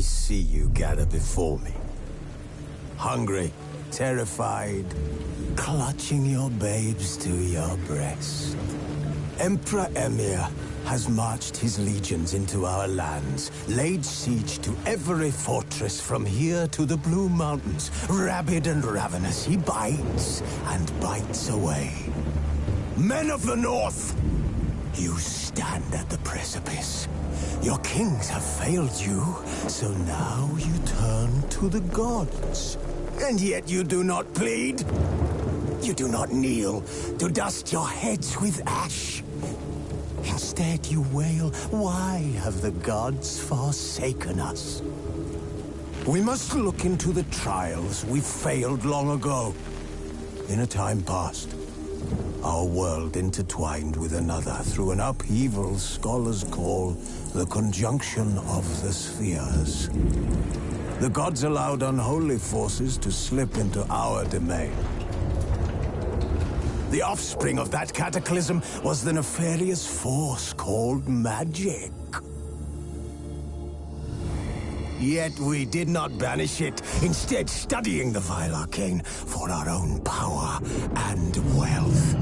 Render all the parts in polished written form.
see you gather before me. Hungry, terrified, clutching your babes to your breast. Emperor Emir has marched his legions into our lands, laid siege to every fortress from here to the Blue Mountains. Rabid and ravenous, he bites and bites away. Men of the North, you stand at the precipice. Your kings have failed you, so now you turn to the gods. And yet you do not plead. You do not kneel to dust your heads with ash. Instead you wail, why have the gods forsaken us? We must look into the trials we failed long ago. In a time past, our world intertwined with another through an upheaval scholars call the conjunction of the spheres. The gods allowed unholy forces to slip into our domain. The offspring of that cataclysm was the nefarious force called magic. Yet we did not banish it, instead studying the vile arcane for our own power and wealth.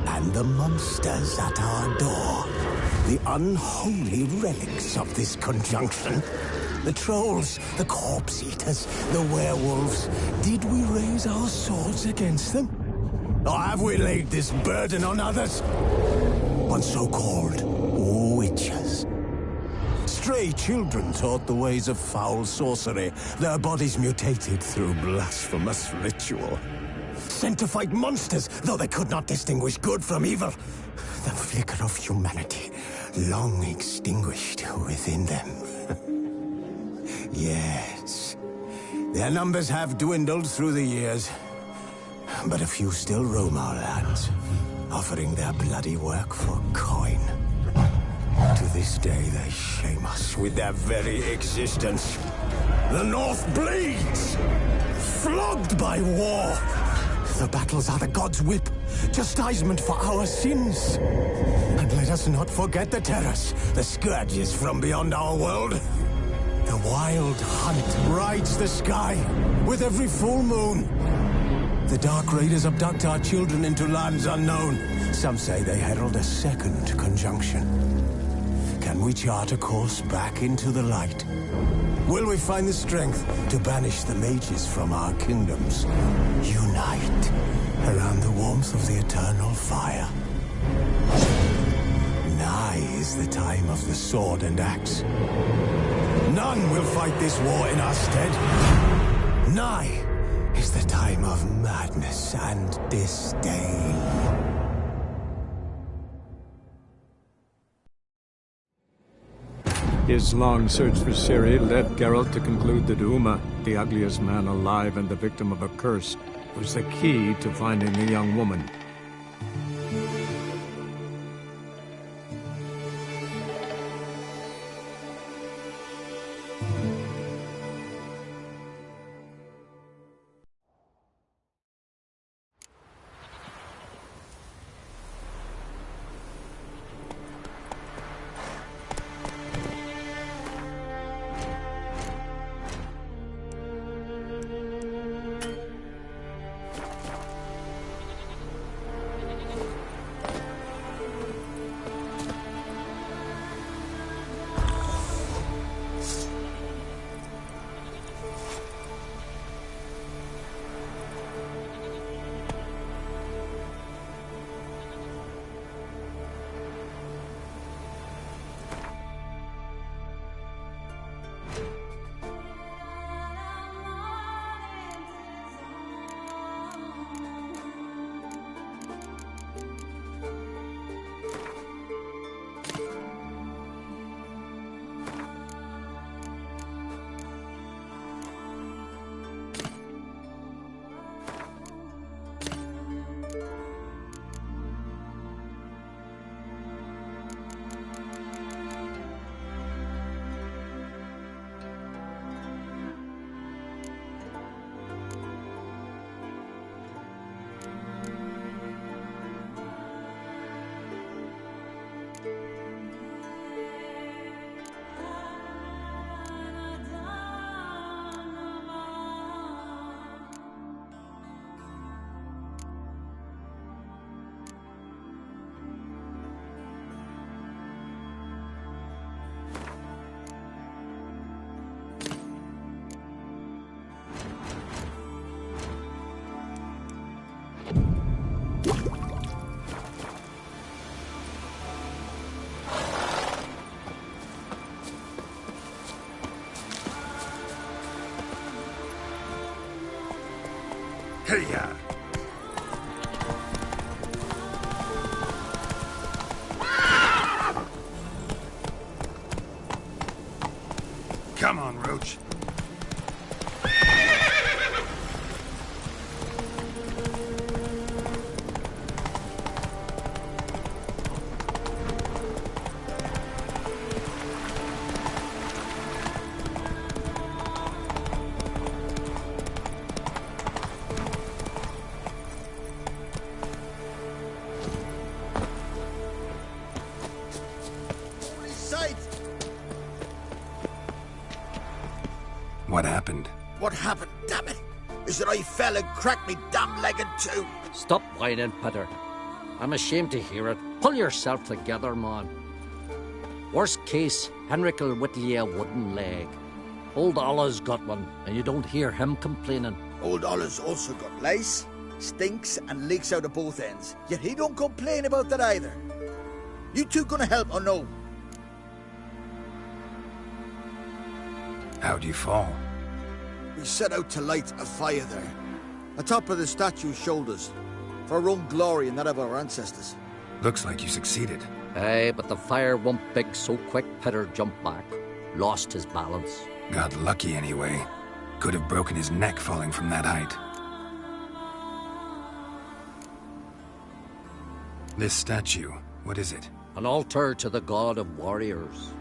And the monsters at our door, the unholy relics of this conjunction. The trolls, the corpse-eaters, the werewolves. Did we raise our swords against them? Or have we laid this burden on others? On so-called witches. Stray children taught the ways of foul sorcery, their bodies mutated through blasphemous ritual. Sent to fight monsters, though they could not distinguish good from evil. The flicker of humanity, long extinguished within them. Yes, their numbers have dwindled through the years, but a few still roam our lands, offering their bloody work for coin. To this day, they shame us with their very existence. The North bleeds, flogged by war. The battles are the gods' whip, chastisement for our sins. And let us not forget the terrors, the scourges from beyond our world. The wild hunt rides the sky with every full moon. The Dark Raiders abduct our children into lands unknown. Some say they herald a second conjunction. Can we chart a course back into the light? Will we find the strength to banish the mages from our kingdoms? Unite around the warmth of the eternal fire. Nigh is the time of the sword and axe. None will fight this war in our stead. Nigh is the time of madness and disdain. His long search for Ciri led Geralt to conclude that Uma, the ugliest man alive and the victim of a curse, was the key to finding the young woman. Hey-ya! Come on, Roach. What happened? What happened, damn it, is that I fell and cracked me damn leg in two. Stop whining, Peter. I'm ashamed to hear it. Pull yourself together, man. Worst case, Henrik'll whittle you a wooden leg. Old Ollah's got one, and you don't hear him complaining. Old Ollah's also got lice, stinks, and leaks out of both ends. Yet he don't complain about that either. You two gonna help or no? How'd you fall? We set out to light a fire there, atop of the statue's shoulders, for our own glory and that of our ancestors. Looks like you succeeded. Aye, but the fire went big so quick Peter jumped back. Lost his balance. Got lucky anyway. Could have broken his neck falling from that height. This statue, what is it? An altar to the god of warriors.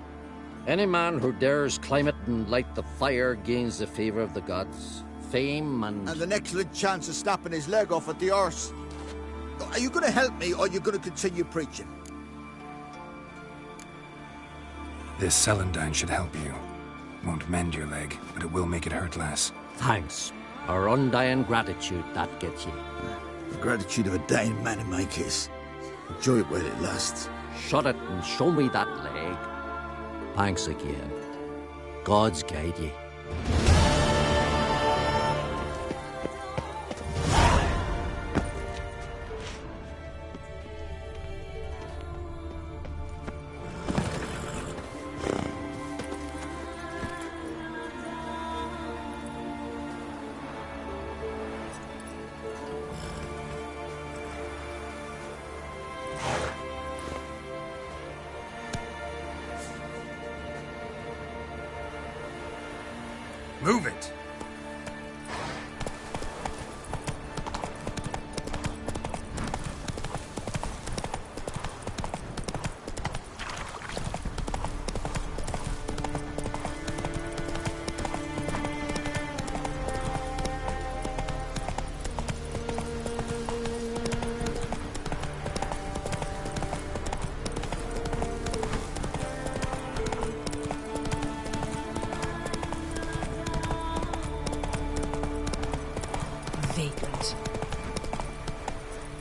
Any man who dares climb it and light the fire gains the favour of the gods, fame and an excellent chance of snapping his leg off at the arse. Are you going to help me, or are you going to continue preaching? This celandine should help you. Won't mend your leg, but it will make it hurt less. Thanks. Our undying gratitude, that gets you. The gratitude of a dying man in my case. Enjoy it while it lasts. Shut it and show me that leg. Thanks again. God's guide ye. Move it!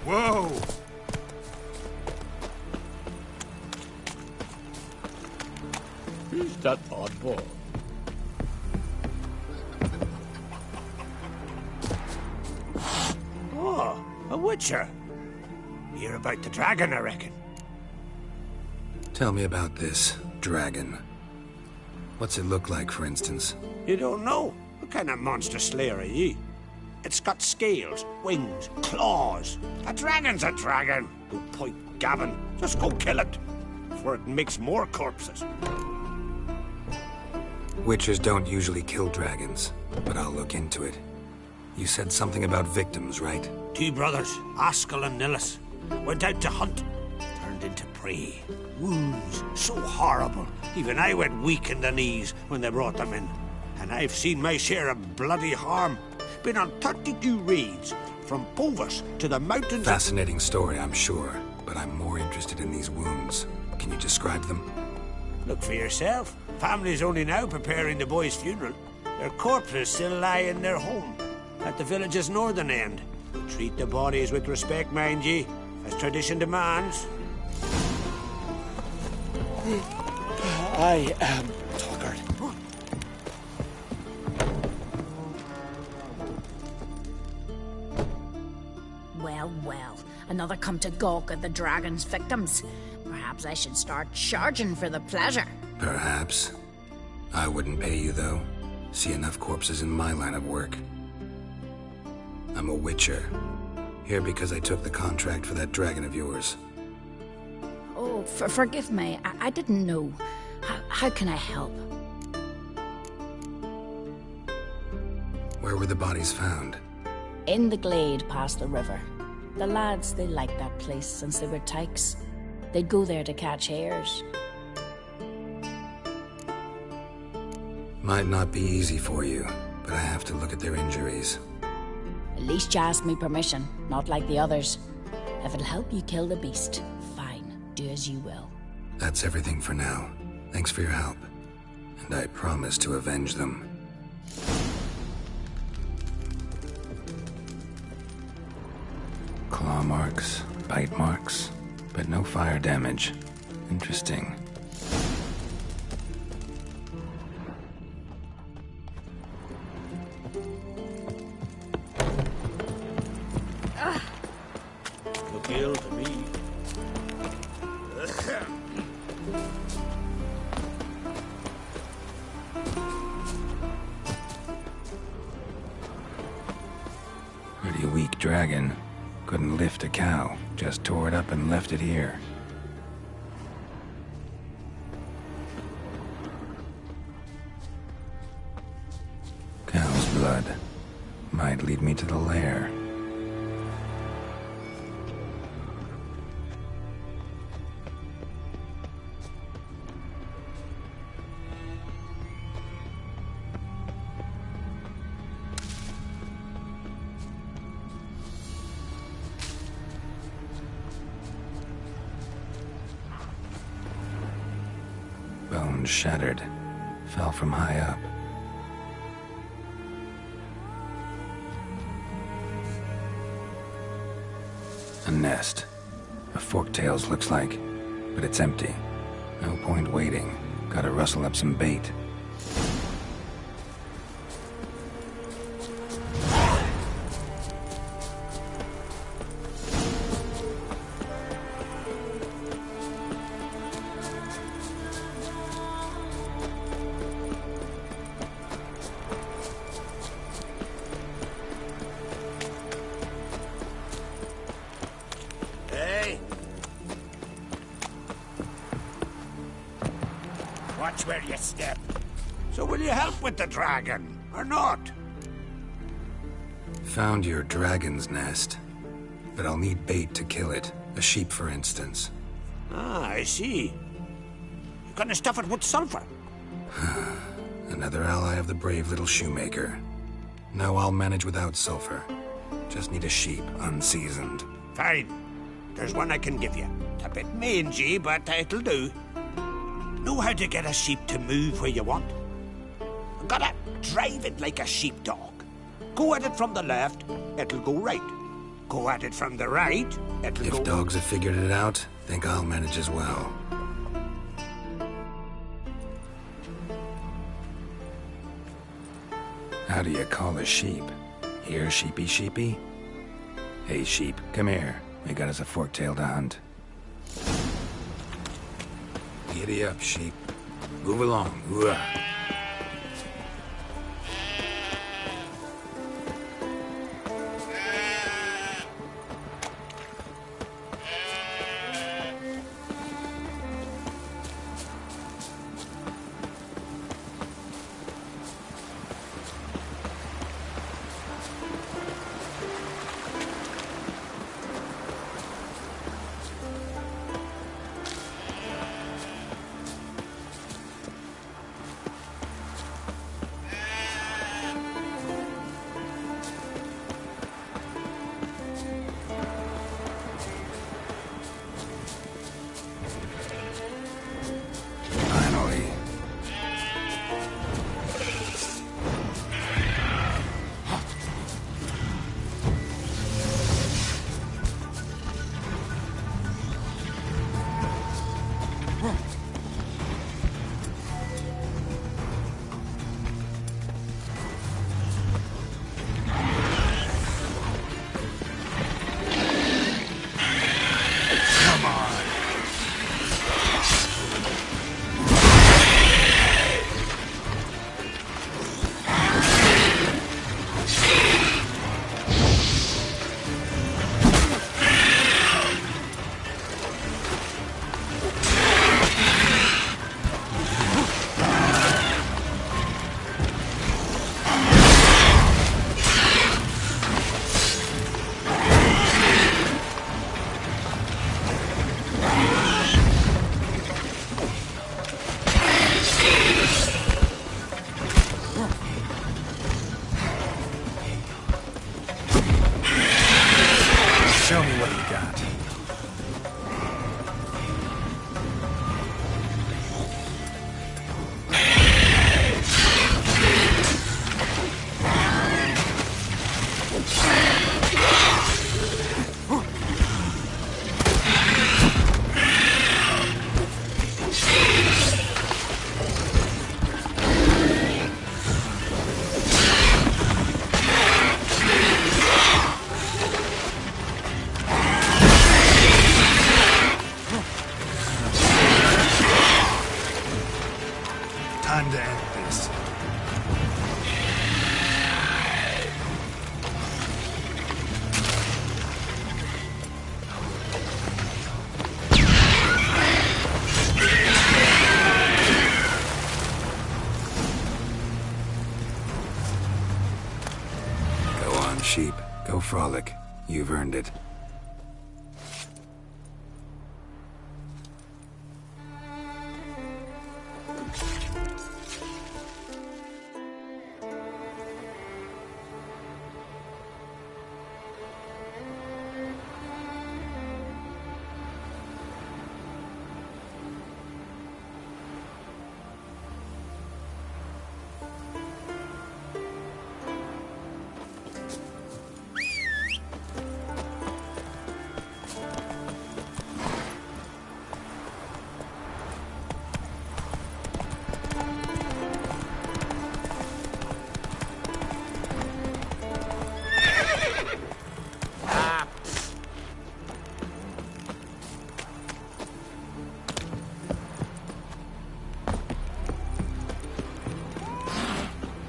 Whoa! Who's that oddball? Oh, a witcher. You're about the dragon, I reckon. Tell me about this dragon. What's it look like, for instance? You don't know? What kind of monster slayer are ye? It's got scales, wings, claws. A dragon's a dragon. No point gabbing. Just go kill it, before it makes more corpses. Witchers don't usually kill dragons, but I'll look into it. You said something about victims, right? Two brothers, Askell and Nillis, went out to hunt. Turned into prey. Wounds so horrible, even I went weak in the knees when they brought them in. And I've seen my share of bloody harm. Been on 32 raids, from Povus to the mountains. Fascinating story, I'm sure, but I'm more interested in these wounds. Can you describe them? Look for yourself. Family's only now preparing the boy's funeral. Their corpses still lie in their home, at the village's northern end. Treat the bodies with respect, mind ye, as tradition demands. I am Tuggard. Well, well. Another come to gawk at the dragon's victims. Perhaps I should start charging for the pleasure. Perhaps. I wouldn't pay you, though. See enough corpses in my line of work. I'm a witcher. Here because I took the contract for that dragon of yours. Oh, forgive me. I didn't know. How can I help? Where were the bodies found? In the glade past the river. The lads, they liked that place since they were tykes. They'd go there to catch hares. Might not be easy for you, but I have to look at their injuries. At least you asked me permission, not like the others. If it'll help you kill the beast, fine. Do as you will. That's everything for now. Thanks for your help. And I promise to avenge them. Claw marks, bite marks, but no fire damage. Interesting. Look ill to me. Pretty weak dragon. Couldn't lift a cow, just tore it up and left it here. Cow's blood. Might lead me to the lair. Bones shattered. Fell from high up. A nest. A forktail's looks like, but it's empty. No point waiting. Gotta rustle up some bait. Watch where you step. So will you help with the dragon, or not? Found your dragon's nest, but I'll need bait to kill it. A sheep, for instance. Ah, I see. You're gonna stuff it with sulfur. Another ally of the brave little shoemaker. No, I'll manage without sulfur. Just need a sheep, unseasoned. Fine. There's one I can give you. It's a bit mangy, but it'll do. Know how to get a sheep to move where you want? Gotta drive it like a sheepdog. Go at it from the left, it'll go right. Go at it from the right, it'll go... If dogs have figured it out, think I'll manage as well. How do you call a sheep? Here, sheepy sheepy? Hey sheep, come here. We got us a forktail to hunt. Giddy up, sheep. Move along. Hooah. you got? Time to end this. Go on, sheep. Go frolic. You've earned it.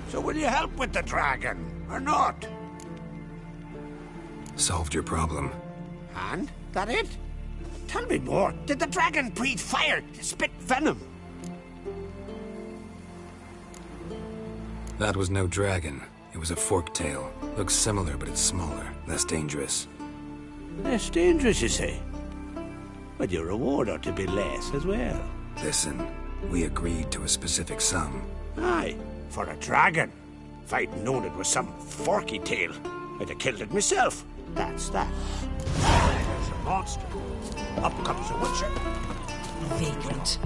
So will you help with the dragon, or not? Solved your problem. And? That it? Tell me more. Did the dragon breathe fire, spit venom? That was no dragon. It was a forked tail. Looks similar, but it's smaller, less dangerous. Less dangerous, you say? But your reward ought to be less as well. Listen, we agreed to a specific sum. Aye, for a dragon. If I'd known it was some forky tail, I'd have killed it myself. That's that. There's a monster. Up comes the Witcher. Vagrant.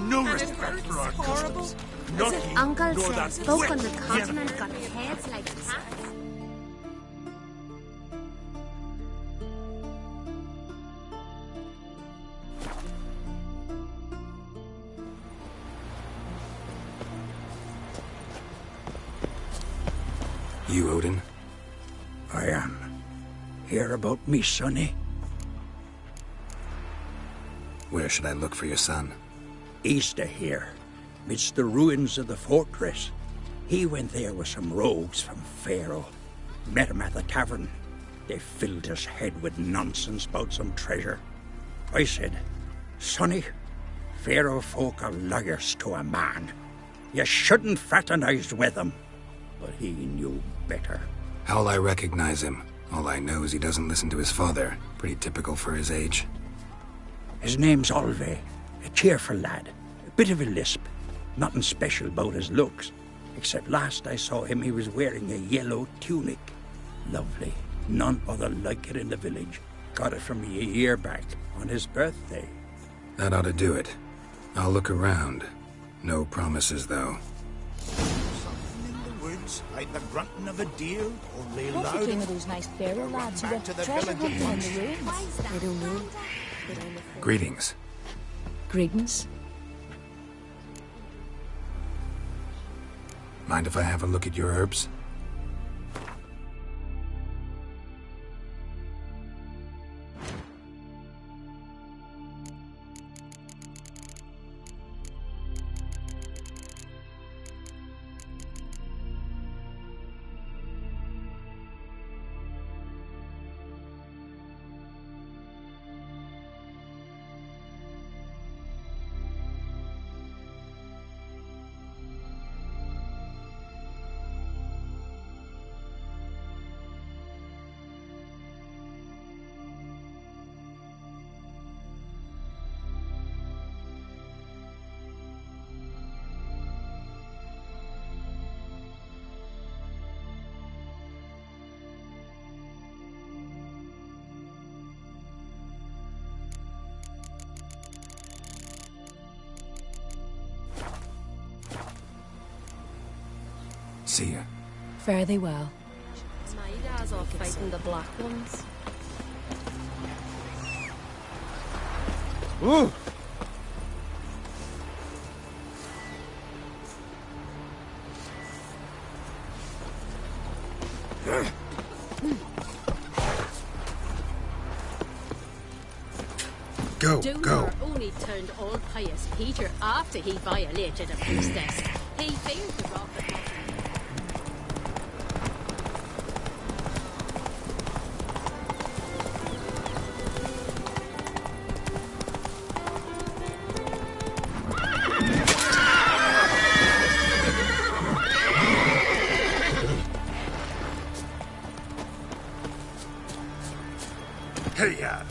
No respect for our customs. Not you, Uncle nor that says folk on the wet continent got heads like cats. You, Odin? I am. Hear about me, sonny? Where should I look for your son? East of here, midst the ruins of the fortress. He went there with some rogues from Pharaoh. Met him at the tavern. They filled his head with nonsense about some treasure. I said, Sonny, Pharaoh folk are lawyers to a man. You shouldn't fraternize with them. But he knew better. How'll I recognize him? All I know is he doesn't listen to his father. Pretty typical for his age. His name's Olve, a cheerful lad, a bit of a lisp. Nothing special about his looks, except last I saw him he was wearing a yellow tunic. Lovely, none other like it in the village. Got it from me a year back, on his birthday. That ought to do it. I'll look around. No promises, though. Something in the woods, like the grunting of a deer, only What louder. became of those nice Pharaoh lads who back went to the treasure village. hunting in the ruins? I don't know. Greetings. Greetings. Mind if I have a look at your herbs? See ya. Fare thee well. My dad's off fighting the black ones. Ooh! Go, Doomar only turned old pious Peter after he violated a priestess. He feared the rocket. Hey-ya!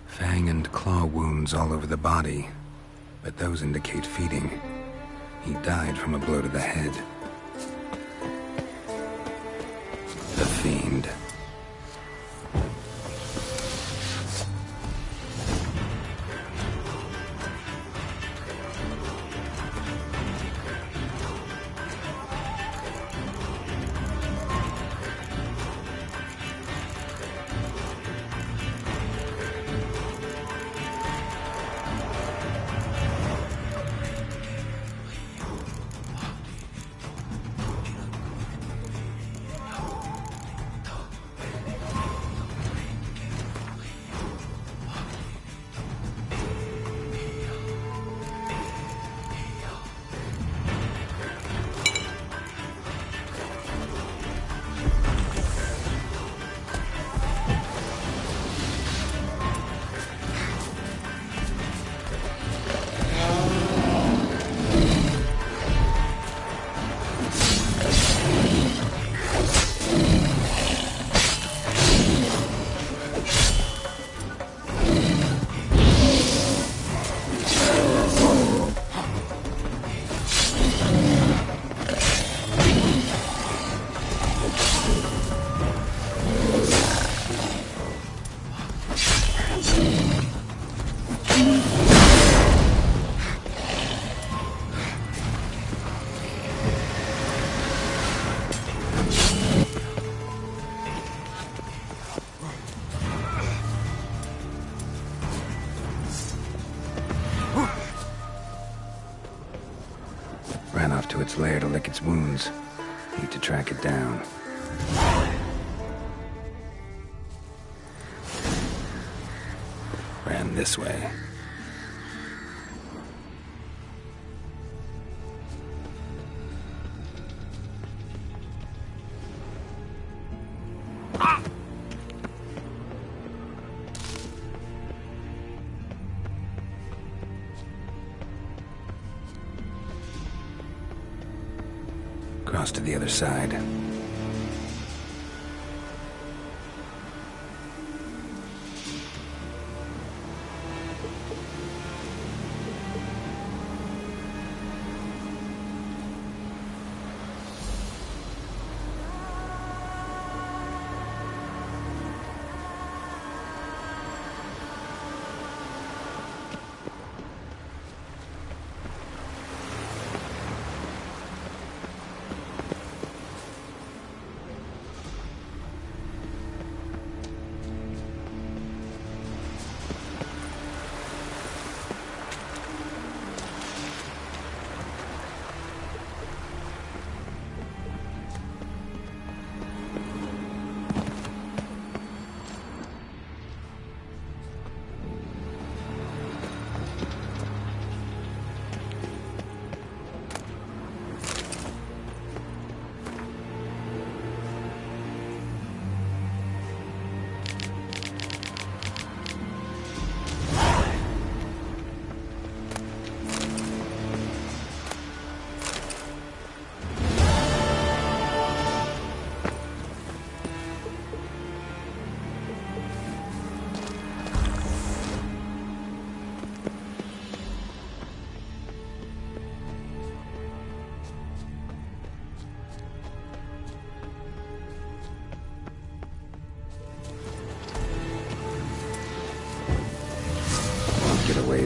Fang and claw wounds all over the body, but those indicate feeding. He died from a blow to the head. The fiend. Ran off to its lair to lick its wounds. Need to track it down. Ran this way. Cross to the other side.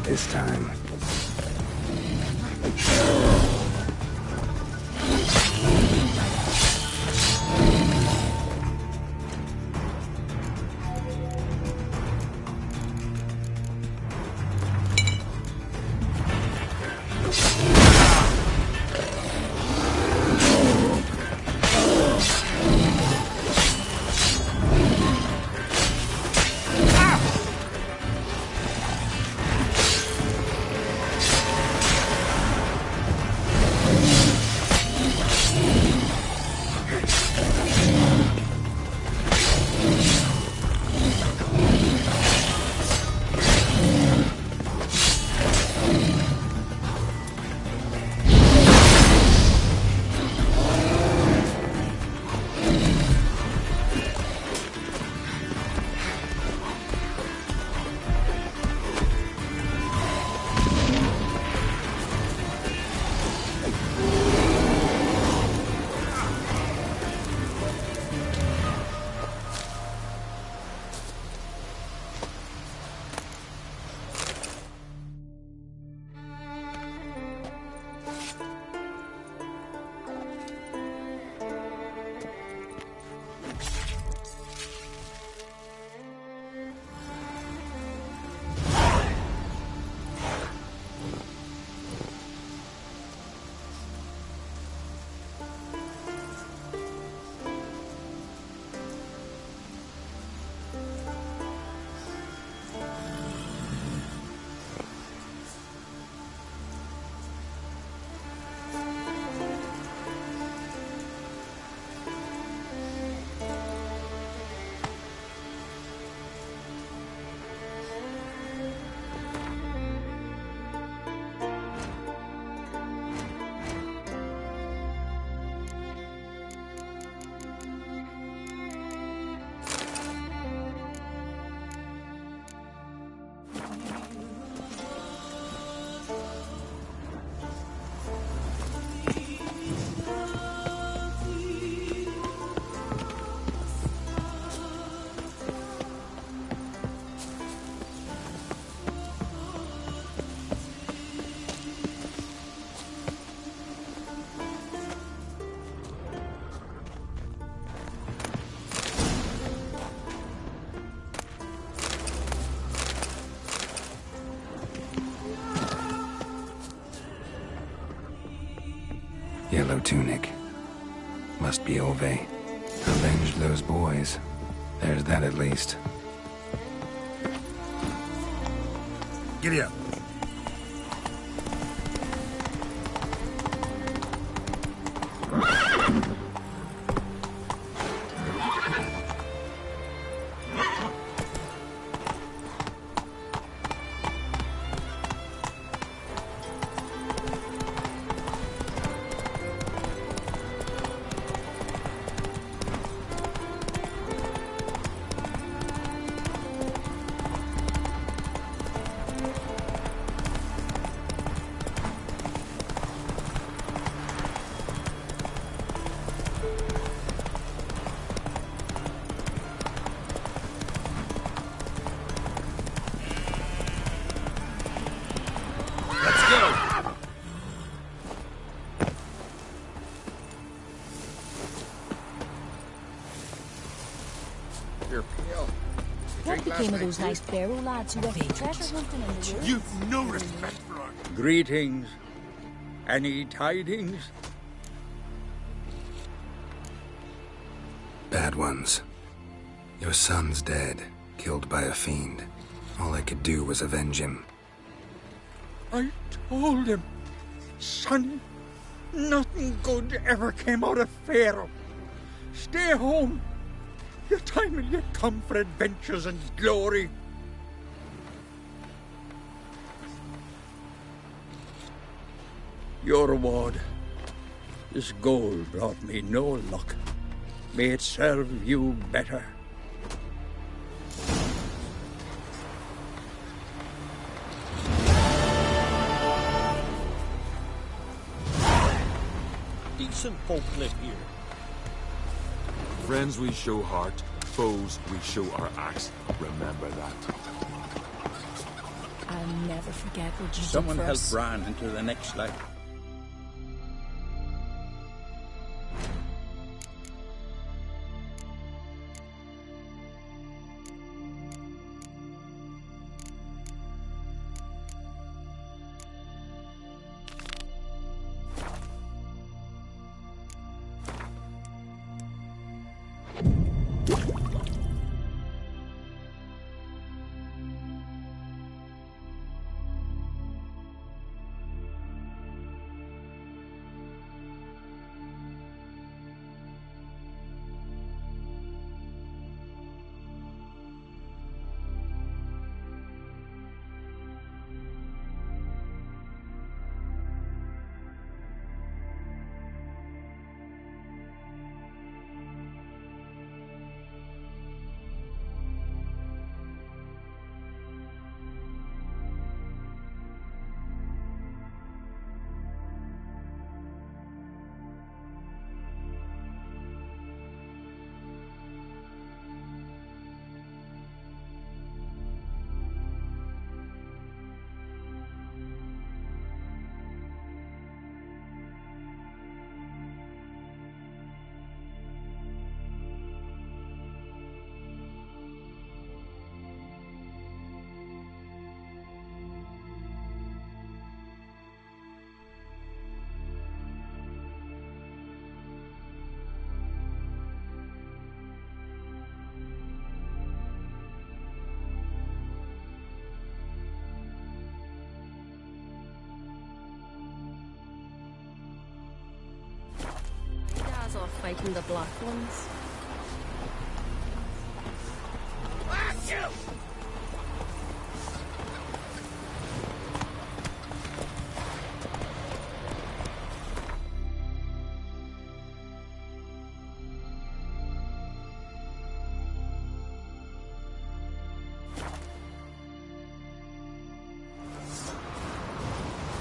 this time. Yellow tunic. Must be Ove. Avenged those boys. There's that at least. Giddy up. What became of those nice Barrow lads who went treasure hunting in the woods? You've no respect for our... Greetings. Any tidings? Bad ones. Your son's dead, killed by a fiend. All I could do was avenge him. I told him, son, nothing good ever came out of Pharaoh. Stay home. Your time will yet come for adventures and glory. Your reward. This gold brought me no luck. May it serve you better. Decent folk live here. Friends we show heart, foes we show our axe. Remember that. I'll I'll never forget what you Someone did for help us. Bran into the next life. Guys are fighting the black ones.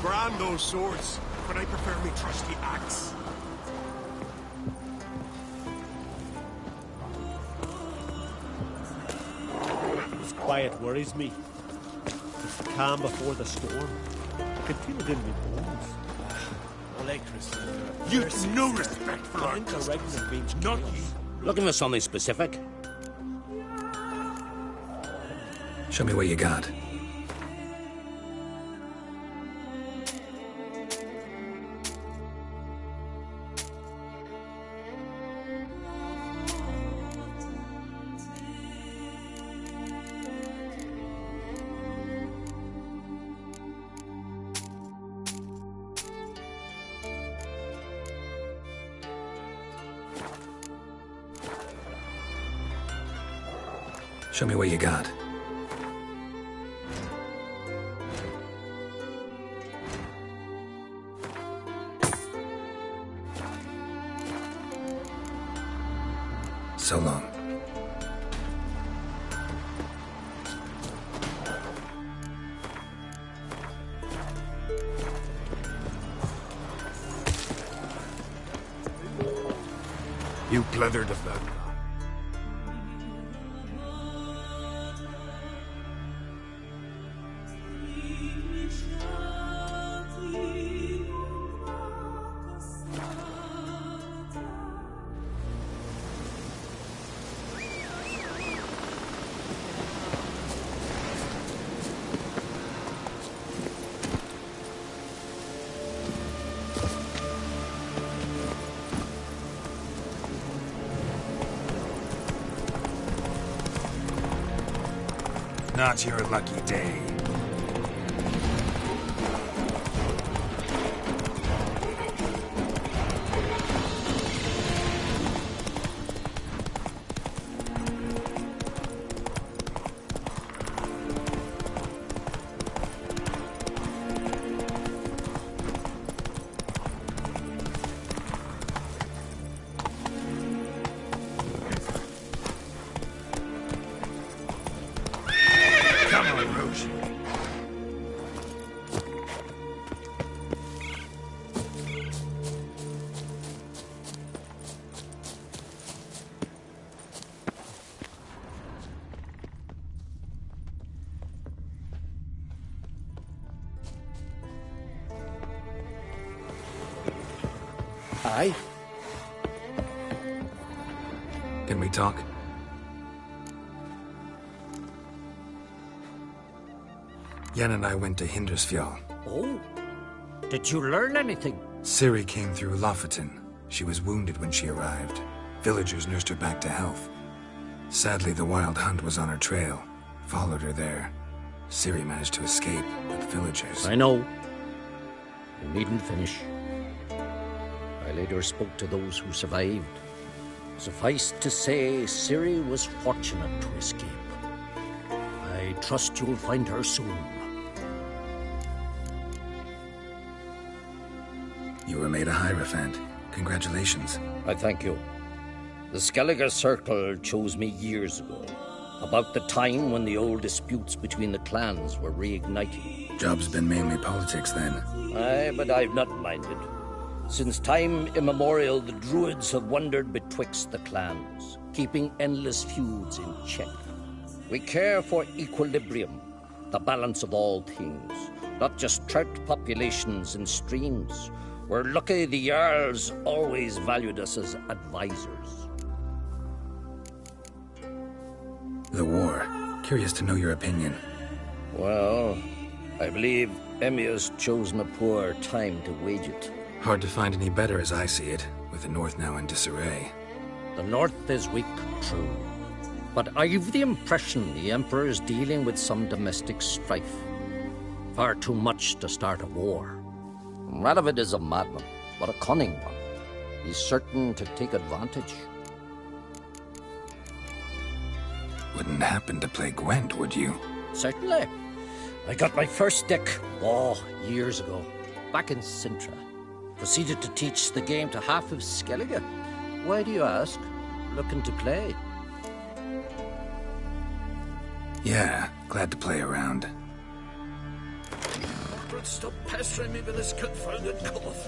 Grand those swords, but I prefer me trusty axe. This quiet worries me. It's calm before the storm. I can feel it in my bones. You've no respect for our not ye. Looking for something specific? Show me what you got. Show me what you got. So long. You pleathered of that. Not your lucky day. Come on, Rouge. Aye. Can we talk? Yen and I went to Hindersfjall. Oh? Did you learn anything? Ciri came through Lofoten. She was wounded when she arrived. Villagers nursed her back to health. Sadly, the Wild Hunt was on her trail. Followed her there. Ciri managed to escape, but villagers... I know. You needn't finish. I later spoke to those who survived. Suffice to say, Ciri was fortunate to escape. I trust you'll find her soon. You were made a Hierophant. Congratulations. I thank you. The Skellige Circle chose me years ago, about the time when the old disputes between the clans were reigniting. Job's been mainly politics then. Aye, but I've not minded. Since time immemorial, the Druids have wandered betwixt the clans, keeping endless feuds in check. We care for equilibrium, the balance of all things, not just trout populations and streams. We're lucky the Jarls always valued us as advisors. The war. Curious to know your opinion. Well, I believe Emmir's chosen a poor time to wage it. Hard to find any better as I see it, with the North now in disarray. The North is weak, true. But I've the impression the Emperor is dealing with some domestic strife. Far too much to start a war. Radovid is a madman, but a cunning one. He's certain to take advantage. Wouldn't happen to play Gwent, would you? Certainly. I got my first deck, years ago, back in Sintra. Proceeded to teach the game to half of Skellige. Why do you ask? Looking to play? Yeah, glad to play around. Stop pestering me with this confounded cough.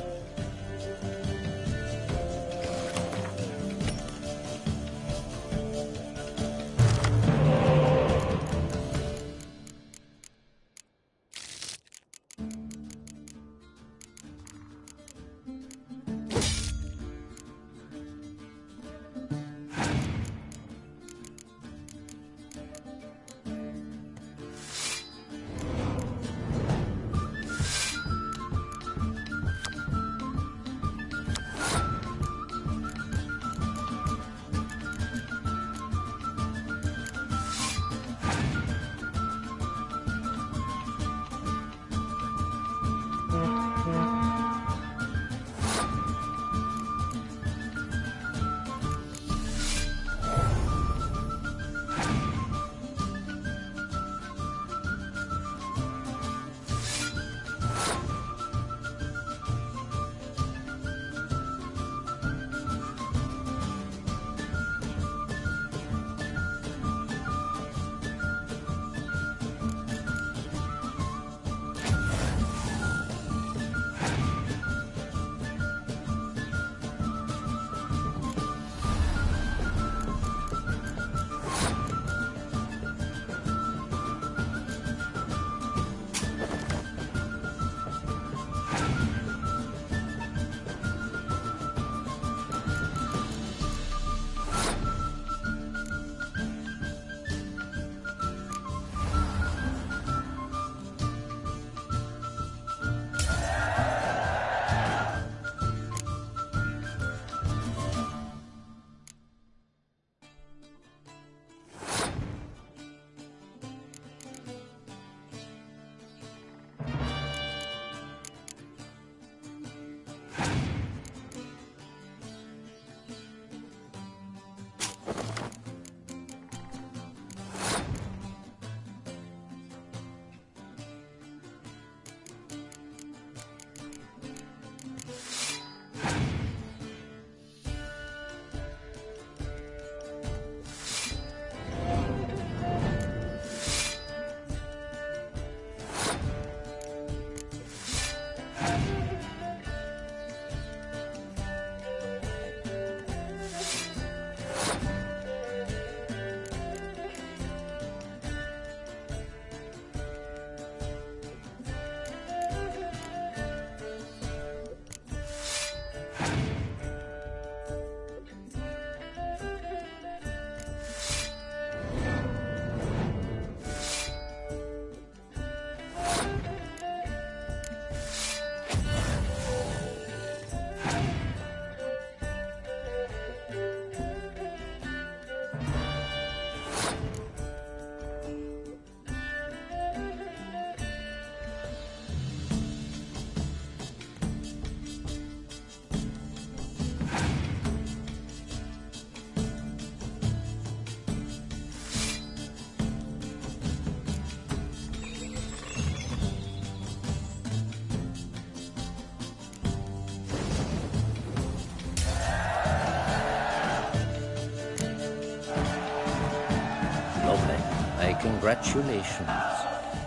Congratulations.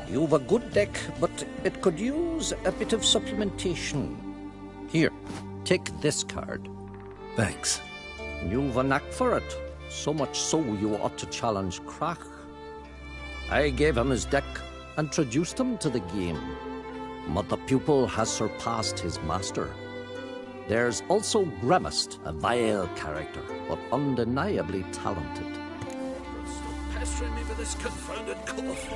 You've a good deck, but it could use a bit of supplementation. Here, take this card. Thanks. You've a knack for it. So much so you ought to challenge Krach. I gave him his deck, introduced him to the game. But the pupil has surpassed his master. There's also Grimaced, a vile character, but undeniably talented. Stop pestering me with this confounded cough.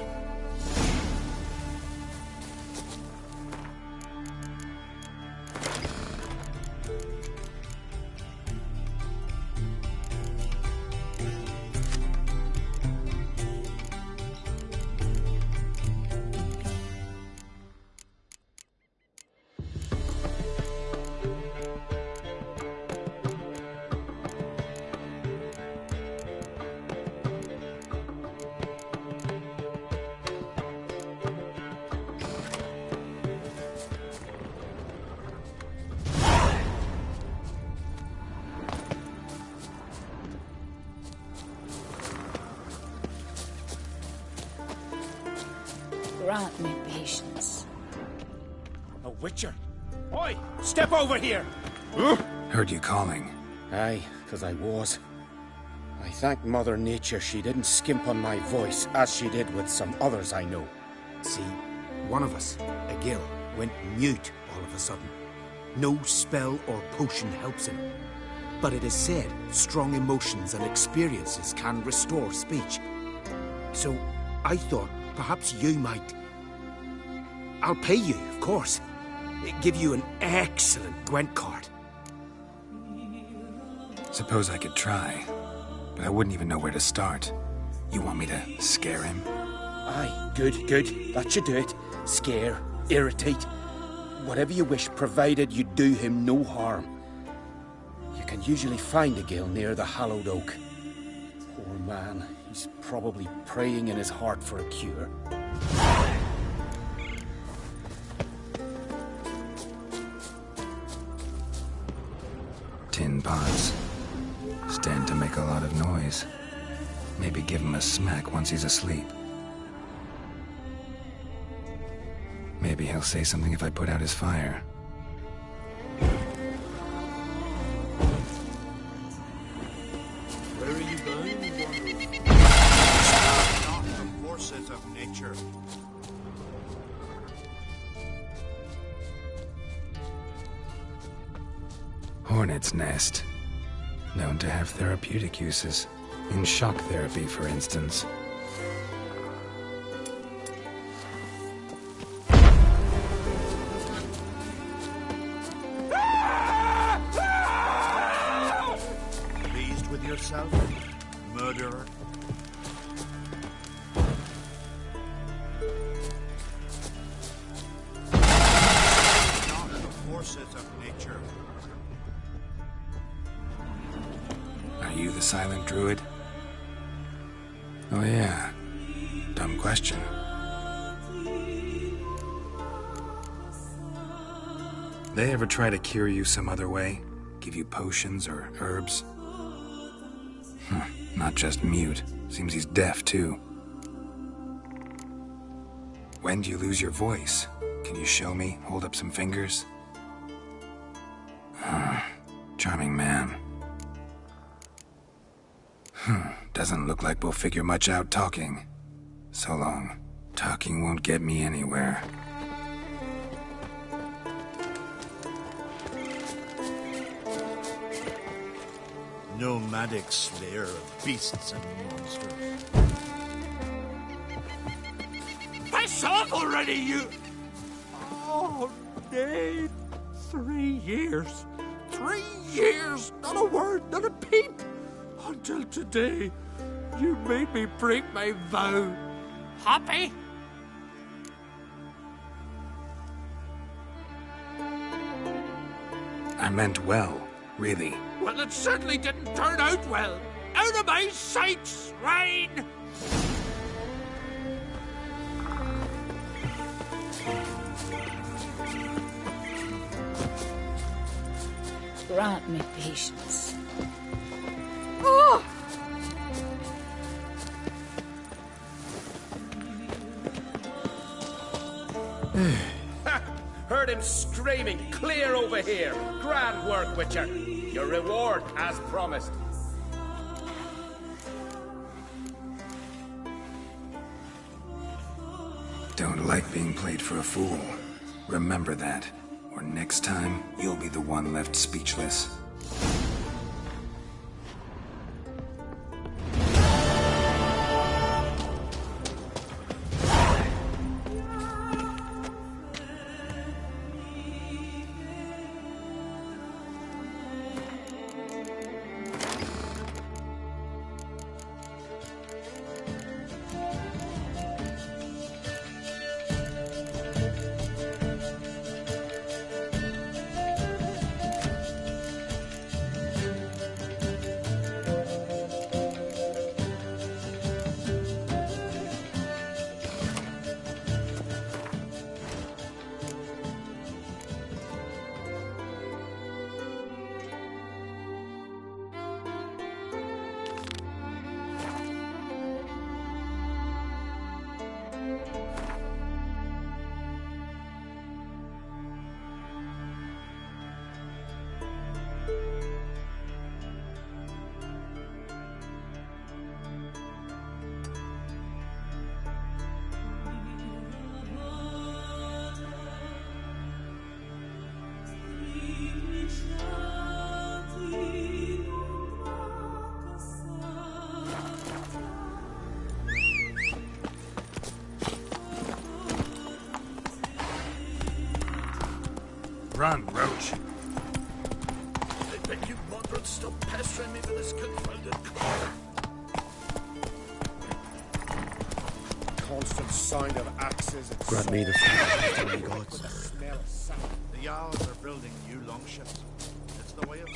Grant me patience. A witcher? Oi, step over here! Heard you calling. Aye, 'cause I was. I thank Mother Nature she didn't skimp on my voice, as she did with some others I know. See, one of us, a gill, went mute all of a sudden. No spell or potion helps him. But it is said strong emotions and experiences can restore speech. So I thought perhaps you might... I'll pay you, of course. Give you an excellent Gwent card. Suppose I could try, but I wouldn't even know where to start. You want me to scare him? Aye, good, good. That should do it. Scare, irritate, whatever you wish, provided you do him no harm. You can usually find a gill near the hallowed oak. Poor man, he's probably praying in his heart for a cure. Tin pots. Stand to make a lot of noise. Maybe give him a smack once he's asleep. Maybe he'll say something if I put out his fire. Where are you going? Not the forces of nature. Hornet's nest. Known to have therapeutic uses. In shock therapy, for instance. Pleased with yourself, murderer? Not the forces of nature. Are you the silent druid? Oh yeah. Dumb question. They ever try to cure you some other way? Give you potions or herbs? Not just mute. Seems he's deaf too. When do you lose your voice? Can you show me? Hold up some fingers? Charming man. Doesn't look like we'll figure much out talking. So long. Talking won't get me anywhere. Nomadic slayer of beasts and monsters. Piss off already, you... Oh, nay. 3 years. 3 years. Not a word, not a peep. Until today, you made me break my vow. Happy? I meant well, really. Well, it certainly didn't turn out well. Out of my sight, swine! Grant me patience. Oh! him screaming, clear over here. Grand work, Witcher. Your reward as promised. Don't like being played for a fool. Remember that, or next time, you'll be the one left speechless. Run, Roach. I beg you, moderate, stop pestering me with this confounded car. Constant sound of axes and Grant me the swords. gods. The smell of sap. The Jarls are building new longships. It's the way of...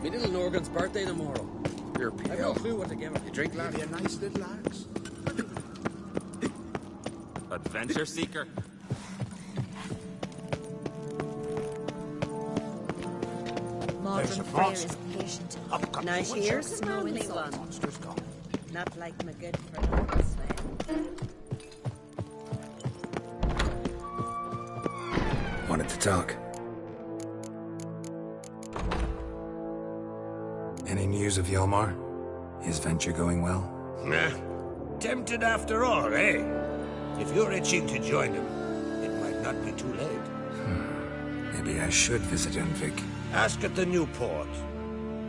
Me little Norgan's birthday tomorrow. You're I've no pale. clue what to give her. You drink, lad? Maybe a nice little axe. Adventure seeker. Modern prayer is patient. Nice ears, no insult. Monster's gone. Not like my good friend this way. Wanted to talk. Any news of Yelmar? His venture going well? Nah. Tempted after all, eh? If you're itching to join him, it might not be too late. Maybe I should visit Envik. Ask at the new port.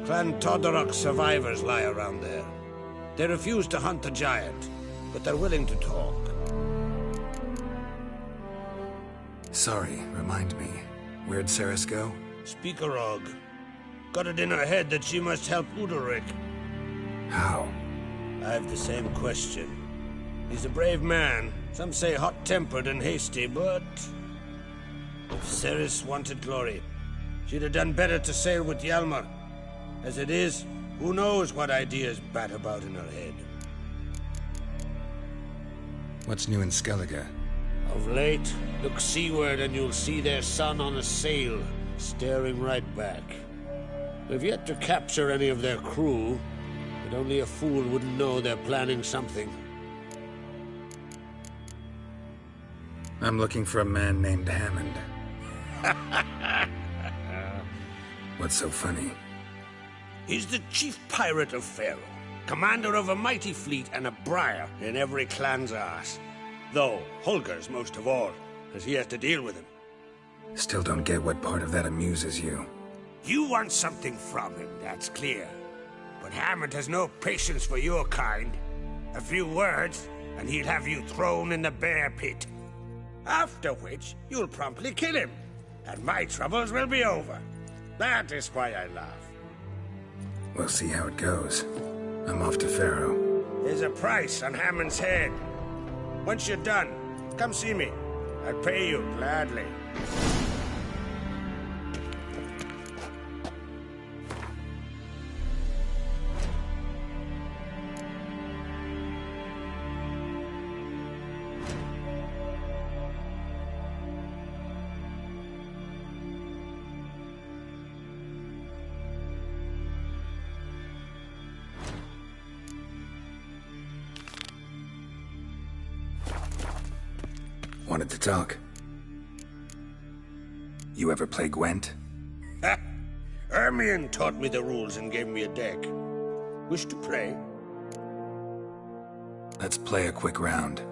Clan Todorok survivors lie around there. They refuse to hunt the giant, but they're willing to talk. Sorry, remind me. Where'd Ceres go? Speakerog. Got it in her head that she must help Udalric. How? I've the same question. He's a brave man. Some say hot-tempered and hasty, but... if Ceres wanted glory, she'd have done better to sail with Hjalmar. As it is, who knows what ideas bat about in her head. What's new in Skellige? Of late, look seaward and you'll see their sun on a sail, staring right back. We've yet to capture any of their crew, but only a fool wouldn't know they're planning something. I'm looking for a man named Hammond. What's so funny? He's the chief pirate of Faroe, commander of a mighty fleet and a briar in every clan's arse. Though Holger's most of all, as he has to deal with him. Still don't get what part of that amuses you. You want something from him, that's clear. But Hammond has no patience for your kind. A few words, and he'll have you thrown in the bear pit. After which, you'll promptly kill him, and my troubles will be over. That is why I laugh. We'll see how it goes. I'm off to Pharaoh. There's a price on Hammond's head. Once you're done, come see me. I'll pay you gladly. Wanted to talk. You ever play Gwent? Ha! Ermion taught me the rules and gave me a deck. Wish to play? Let's play a quick round.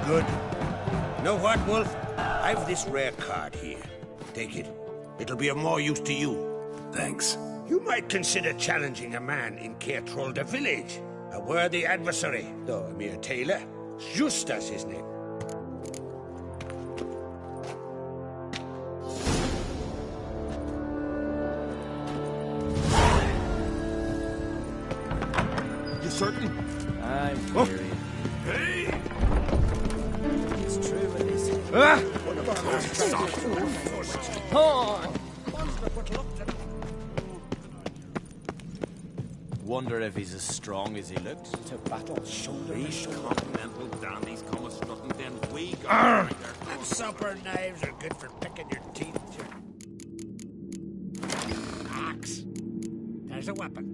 Good. Know what, Wolf? I've this rare card here. Take it. It'll be of more use to you. Thanks. You might consider challenging a man in Caertrolda village. A worthy adversary, though a mere tailor. Justas his name. You certain? I'm curious. Hey! It's true, it is. Wonder if he's as strong as he looks. To battle shoulder to shoulder. Continental dandies come a strutting, then we go. And supper knives are good for picking your teeth. Axe. There's a weapon.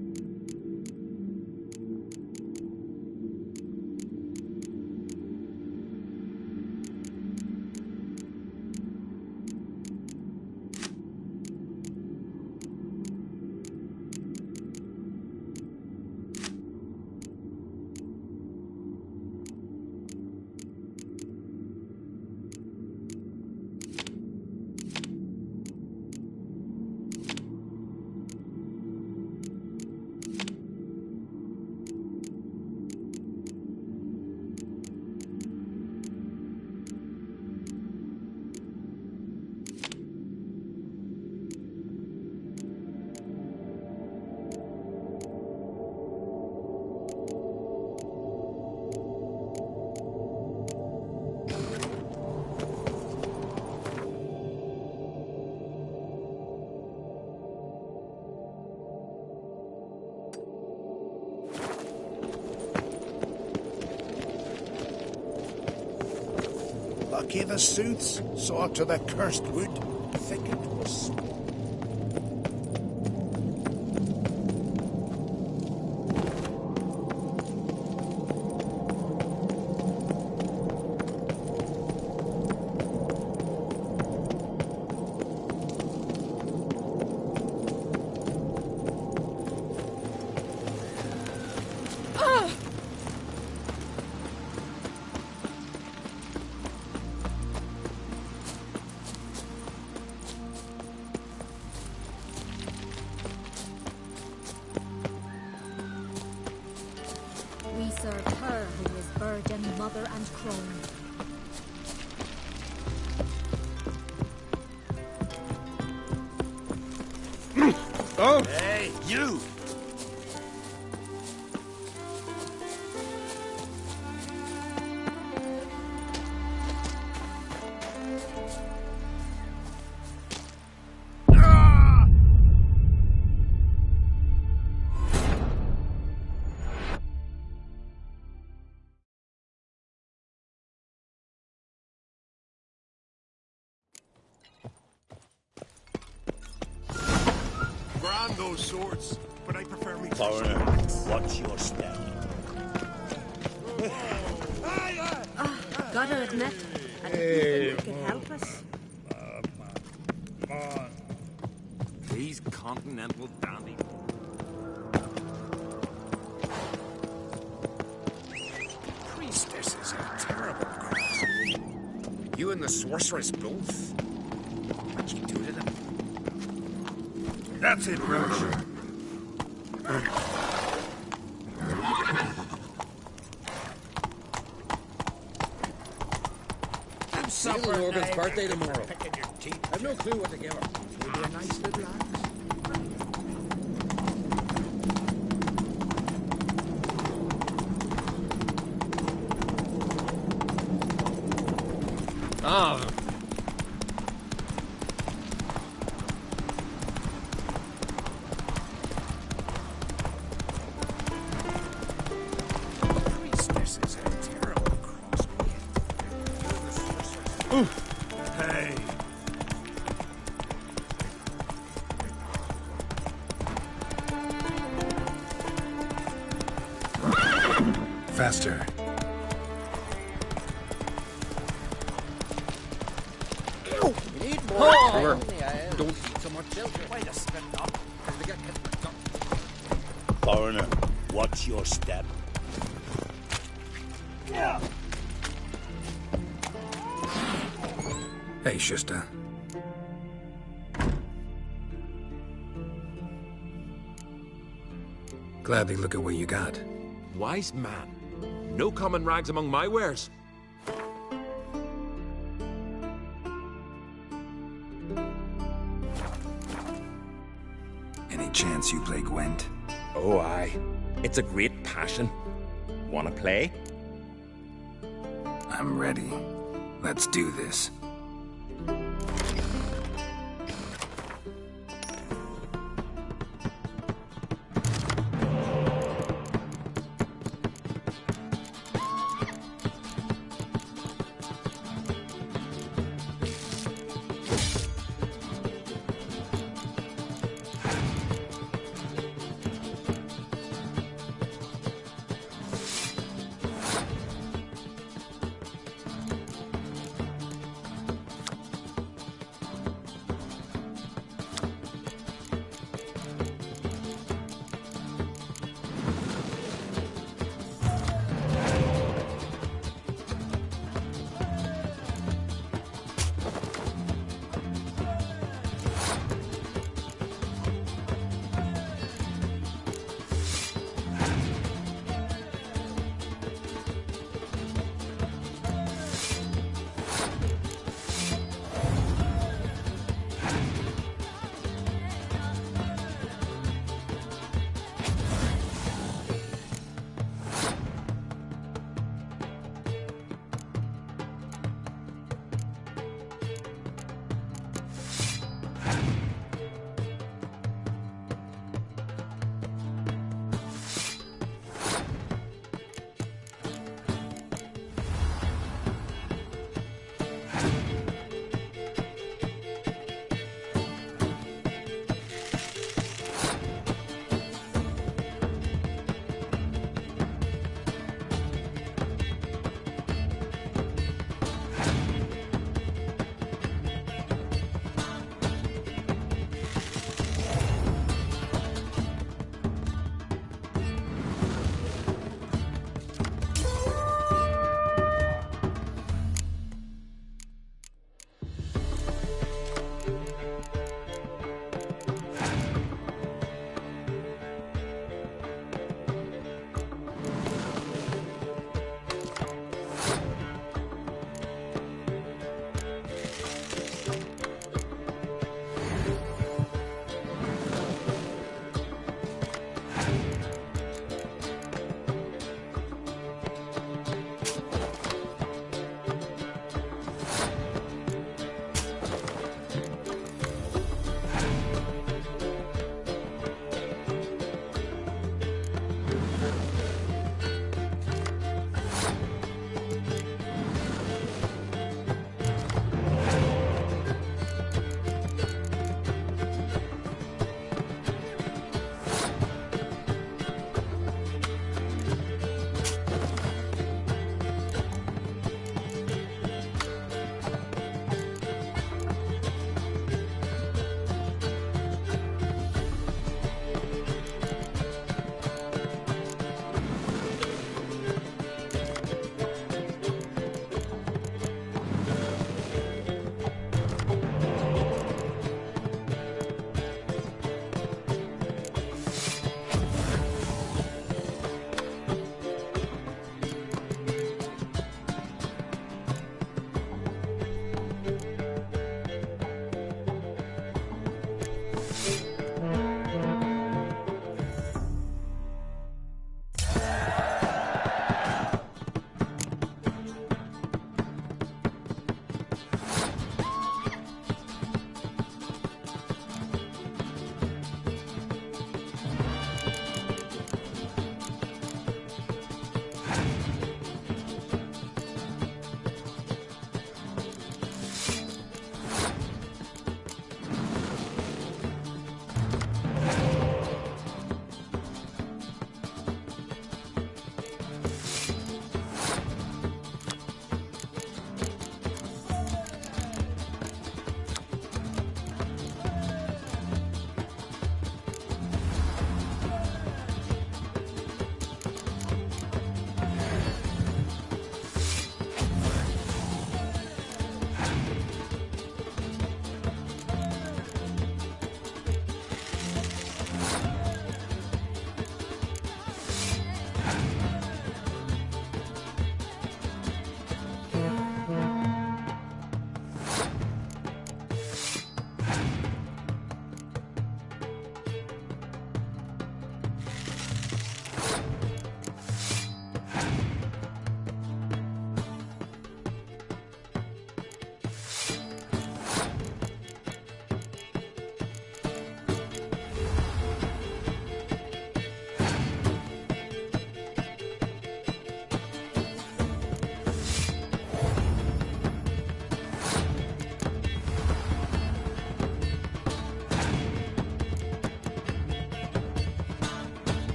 Lucky the suits saw to the cursed wood. Thicket was small. We serve her who is virgin, mother, and crone. Oh! Hey, you! Grand those swords, but I prefer me. Foreigner, watch your step. Gotta admit, I didn't think you could help us. Come on. These continental dandies. Priestess is a terrible cross. You and the sorceress both. What'd you do to them? That's it, Roach. Supper Morgan's birthday knives are good for tomorrow. picking your teeth. I've no clue what to give her. Maybe a nice little axe. Ah. Priestess is a terrible crossbreed. You and the sorceress. Hey. Faster. We need more. Don't eat so much. Wait a spin up. They get Foreigner, watch your step. Hey, Schuster. Gladly look at what you got. Wise man. No common rags among my wares. Any chance you play Gwent? Oh, aye. It's a great passion. Wanna play? I'm ready. Let's do this.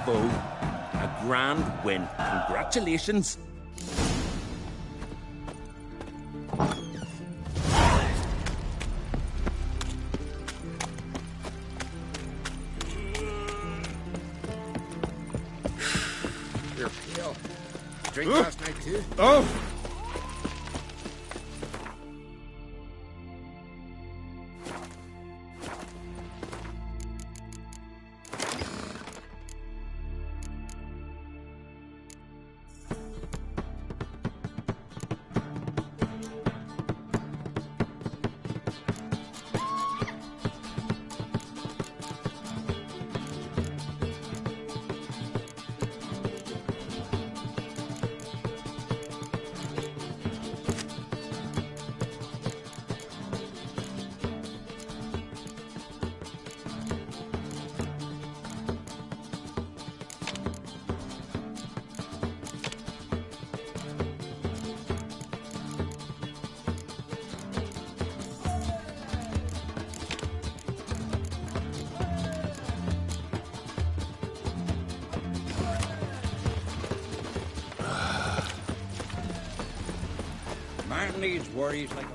foe. A grand win. Congratulations. You're pale. Drink last night, too? Oh! Man needs worries like a...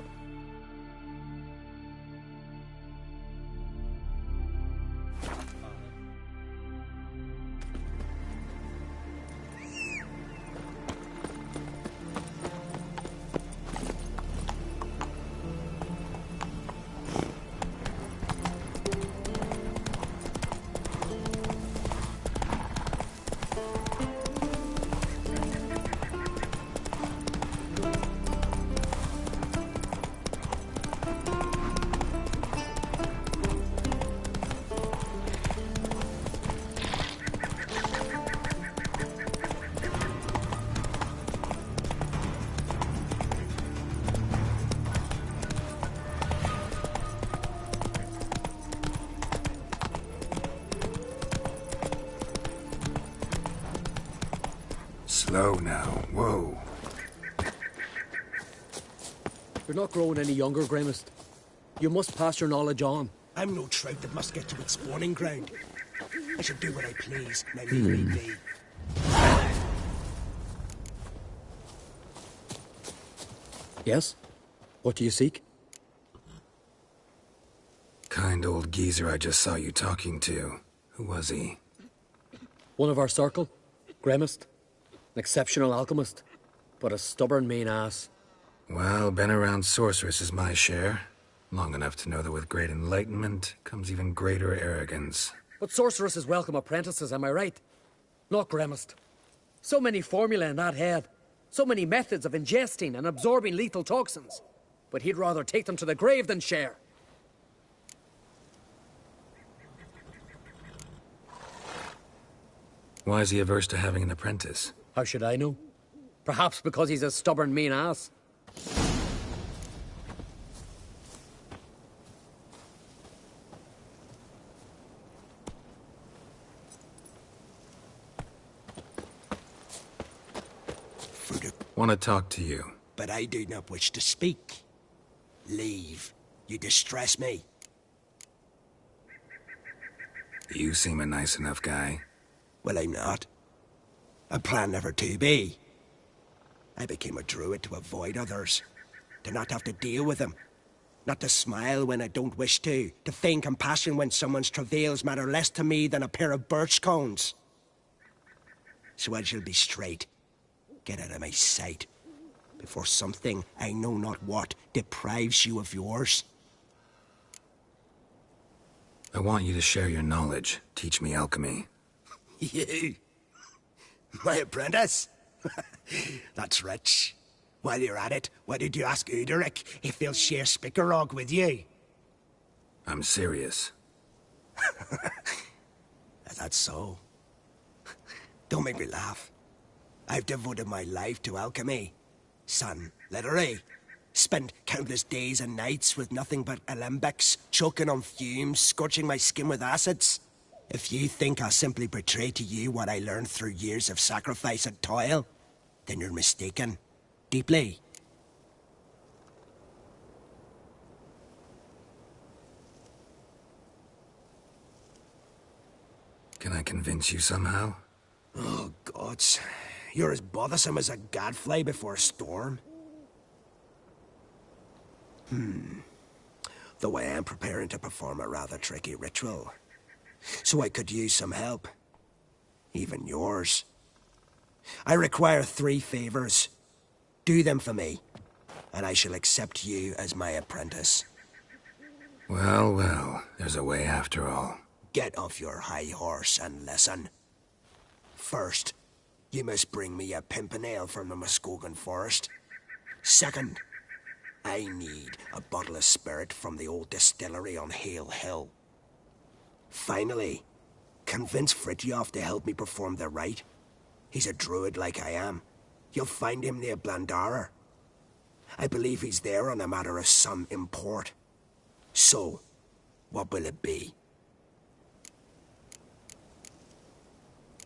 Slow now. Whoa. You're not growing any younger, Gramist. You must pass your knowledge on. I'm no trout that must get to its spawning ground. I shall do what I please, now leave me be. Yes? What do you seek? Kind old geezer I just saw you talking to. Who was he? One of our circle, Gramist. An exceptional alchemist, but a stubborn mean ass. Well, been around sorceress is my share. Long enough to know that with great enlightenment comes even greater arrogance. But sorceresses welcome apprentices, am I right? Not Gramist. So many formulae in that head. So many methods of ingesting and absorbing lethal toxins. But he'd rather take them to the grave than share. Why is he averse to having an apprentice? How should I know? Perhaps because he's a stubborn, mean ass. Want to talk to you. But I do not wish to speak. Leave. You distress me. You seem a nice enough guy. Well, I'm not. I plan never to be. I became a druid to avoid others. To not have to deal with them. Not to smile when I don't wish to. To feign compassion when someone's travails matter less to me than a pair of birch cones. So I shall be straight. Get out of my sight. Before something, I know not what, deprives you of yours. I want you to share your knowledge. Teach me alchemy. You? My apprentice? That's rich. While you're at it, why did you ask Uderic if he'll share Spickerog with you? I'm serious. That's so. Don't make me laugh. I've devoted my life to alchemy. Son, literally. Spent countless days and nights with nothing but alembics, choking on fumes, scorching my skin with acids. If you think I'll simply betray to you what I learned through years of sacrifice and toil, then you're mistaken. Deeply. Can I convince you somehow? Oh, gods. You're as bothersome as a gadfly before a storm. Though I am preparing to perform a rather tricky ritual. So I could use some help. Even yours. I require 3 favors. Do them for me, and I shall accept you as my apprentice. Well, well, there's a way after all. Get off your high horse and listen. First, you must bring me a pimpernel from the Muskogan forest. Second, I need a bottle of spirit from the old distillery on Hale Hill. Finally, convince Fritjof to help me perform the rite. He's a druid like I am. You'll find him near Blandara. I believe he's there on a matter of some import. So, what will it be?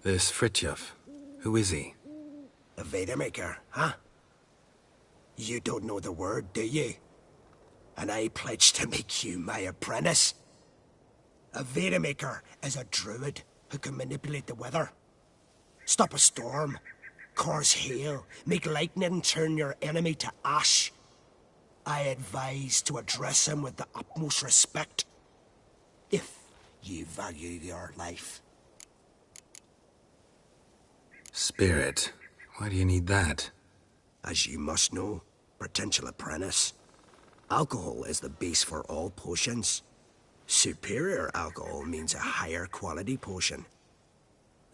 This Fritjof, who is he? A Vedamaker, huh? You don't know the word, do you? And I pledge to make you my apprentice. A Vedamaker is a druid who can manipulate the weather. Stop a storm, cause hail, make lightning turn your enemy to ash. I advise to address him with the utmost respect, if you value your life. Spirit. Why do you need that? As you must know, potential apprentice, alcohol is the base for all potions. Superior alcohol means a higher quality potion.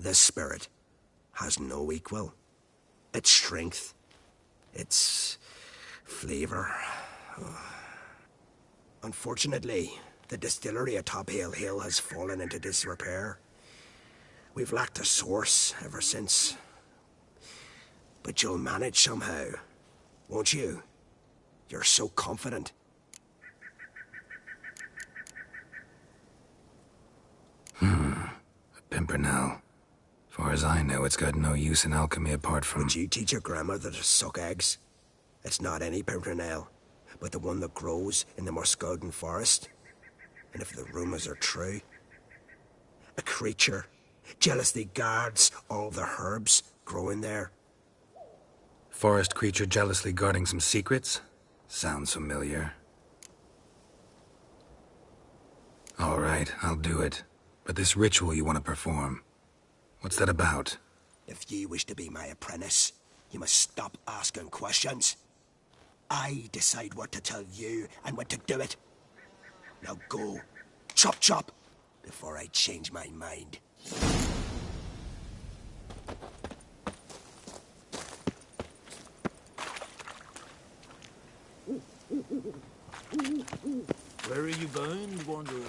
This spirit has no equal. Its strength, its flavor. Unfortunately, the distillery atop Hale Hill has fallen into disrepair. We've lacked a source ever since. But you'll manage somehow, won't you? You're so confident. A pimpernel. Far as I know, it's got no use in alchemy apart from... Would you teach your grandmother to suck eggs? It's not any pimpernel, but the one that grows in the Muskogan forest. And if the rumors are true, a creature jealously guards all the herbs growing there. Forest creature jealously guarding some secrets? Sounds familiar. All right, I'll do it. But this ritual you want to perform, what's that about? If you wish to be my apprentice, you must stop asking questions. I decide what to tell you and when to do it. Now go, chop chop, before I change my mind. Where are you bound, wanderer?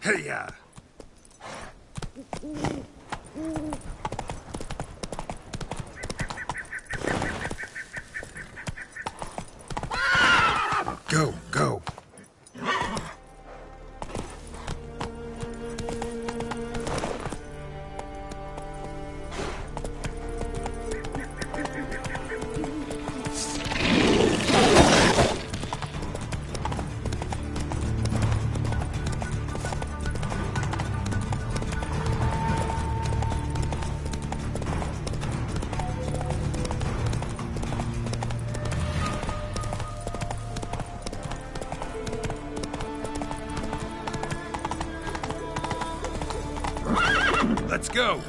Hey-ya! Go, go. Let's go.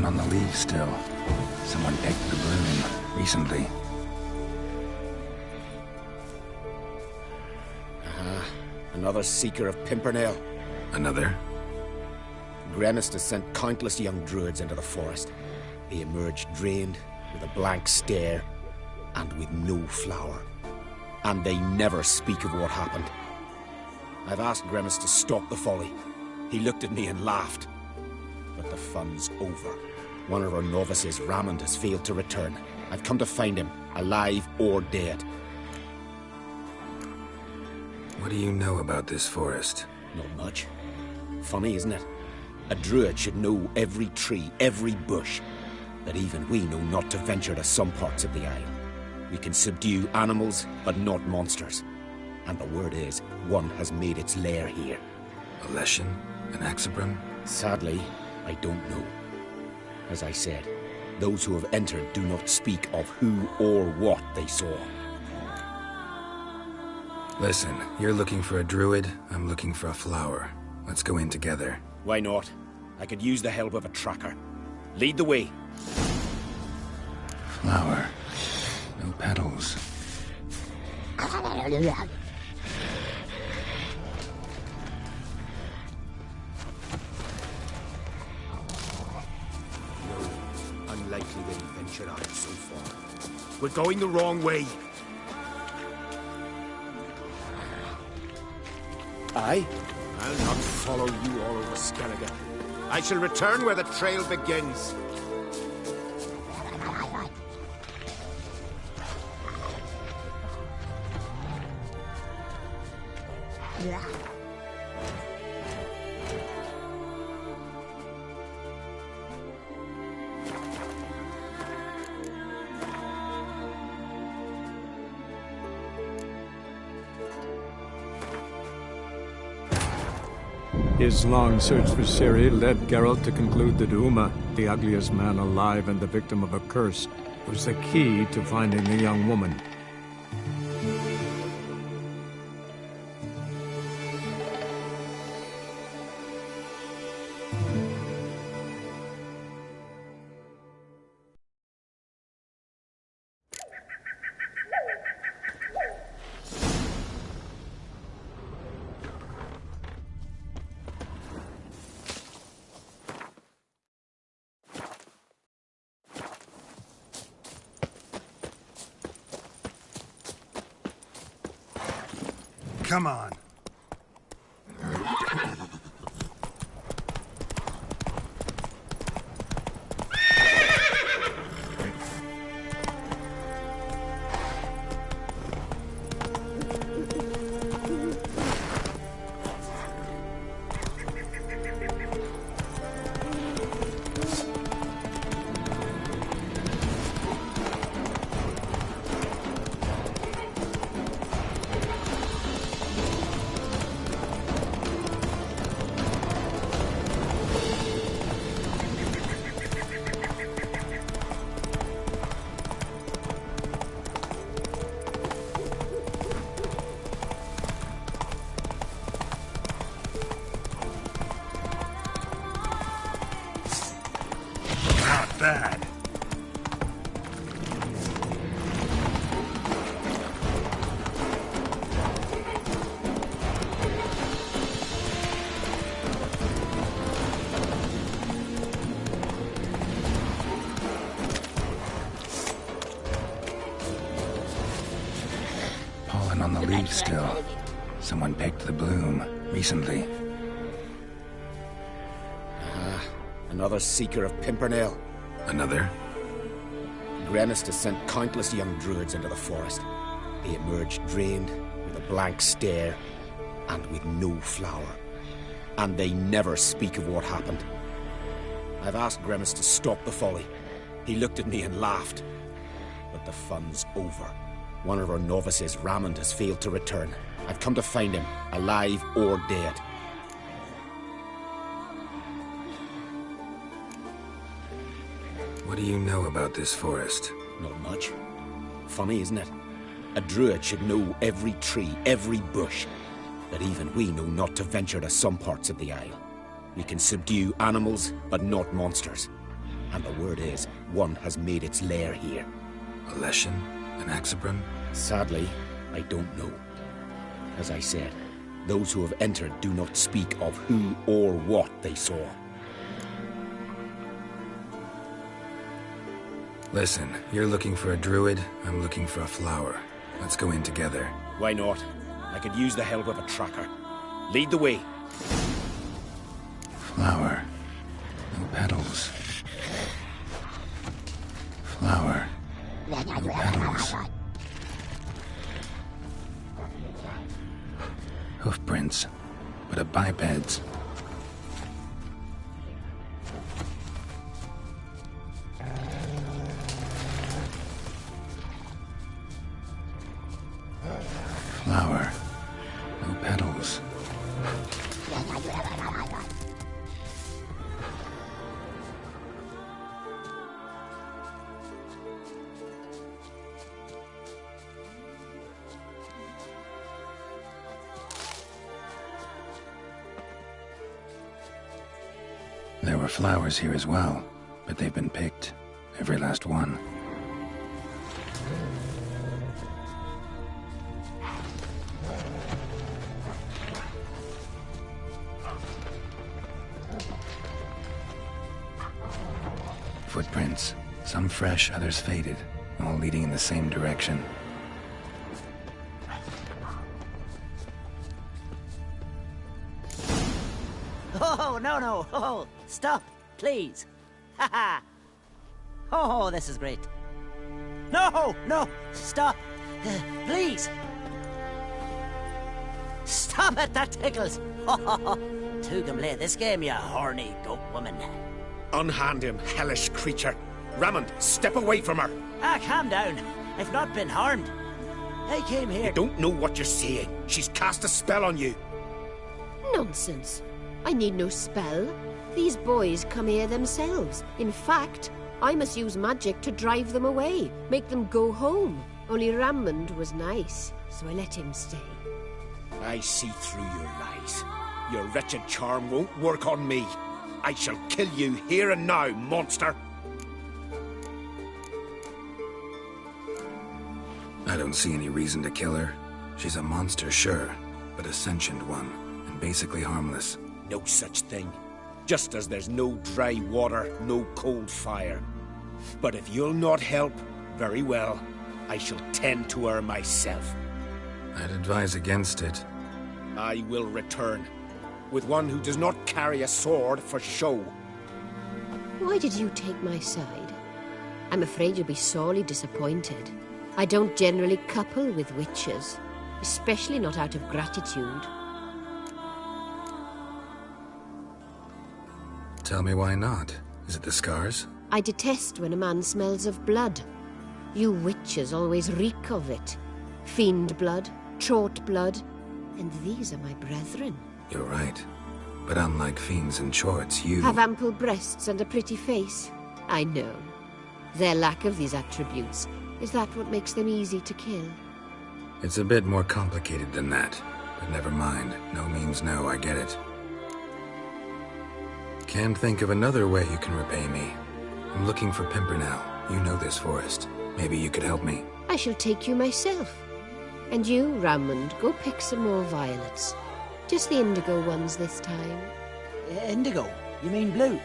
On the leaves still. Someone picked the bloom recently. Another seeker of Pimpernel. Another? Gremist has sent countless young druids into the forest. They emerge drained, with a blank stare, and with no flower. And they never speak of what happened. I've asked Gremist to stop the folly. He looked at me and laughed. But the fun's over. One of our novices, Ramond, has failed to return. I've come to find him, alive or dead. What do you know about this forest? Not much. Funny, isn't it? A druid should know every tree, every bush. But even we know not to venture to some parts of the isle. We can subdue animals, but not monsters. And the word is, one has made its lair here. A Leshen? An Axabrum? Sadly, I don't know. As I said, those who have entered do not speak of who or what they saw. Listen, you're looking for a druid, I'm looking for a flower. Let's go in together. Why not? I could use the help of a tracker. Lead the way. Flower. No petals. Unlikely that he ventured out so far. We're going the wrong way. Aye? I'll not follow you all over Skellige. I shall return where the trail begins. His long search for Ciri led Geralt to conclude that Uma, the ugliest man alive and the victim of a curse, was the key to finding the young woman. Come on. bad. Pollen on the leaves still. Someone picked the bloom recently. Another seeker of Pimpernel. Another? Gremist has sent countless young druids into the forest. They emerge drained, with a blank stare, and with no flower. And they never speak of what happened. I've asked Gremist to stop the folly. He looked at me and laughed. But the fun's over. One of our novices, Raymond, has failed to return. I've come to find him, alive or dead. What do you know about this forest? Not much. Funny, isn't it? A druid should know every tree, every bush. But even we know not to venture to some parts of the Isle. We can subdue animals, but not monsters. And the word is, one has made its lair here. A Leshen? An Axabron? Sadly, I don't know. As I said, those who have entered do not speak of who or what they saw. Listen, you're looking for a druid, I'm looking for a flower. Let's go in together. Why not? I could use the help of a tracker. Lead the way. Flower. No petals. Flower. No petals. Hoofprints, but a biped's. Flower. No petals. There were flowers here as well, but they've been picked. Every last one. Footprints. Some fresh, others faded, all leading in the same direction. Oh, no. Oh, stop, please. Ha ha. Oh, this is great. No, stop. Please. Stop it, that tickles. Two can play this game, you horny goat woman. Unhand him, hellish creature. Raymond, step away from her. Calm down. I've not been harmed. I came here... You don't know what you're saying. She's cast a spell on you. Nonsense. I need no spell. These boys come here themselves. In fact, I must use magic to drive them away, make them go home. Only Raymond was nice, so I let him stay. I see through your lies. Your wretched charm won't work on me. I shall kill you here and now, monster. I don't see any reason to kill her. She's a monster, sure, but a sentient one, and basically harmless. No such thing. Just as there's no dry water, no cold fire. But if you'll not help, very well. I shall tend to her myself. I'd advise against it. I will return. With one who does not carry a sword for show. Why did you take my side? I'm afraid you'll be sorely disappointed. I don't generally couple with witches, especially not out of gratitude. Tell me why not. Is it the scars? I detest when a man smells of blood. You witches always reek of it. Fiend blood, trot blood, and these are my brethren. You're right. But unlike fiends and chorts, you... Have ample breasts and a pretty face. I know. Their lack of these attributes, is that what makes them easy to kill? It's a bit more complicated than that. But never mind. No means no, I get it. Can't think of another way you can repay me. I'm looking for Pimpernel. You know this forest. Maybe you could help me. I shall take you myself. And you, Rammond, go pick some more violets. Just the indigo ones this time. Indigo? You mean blue?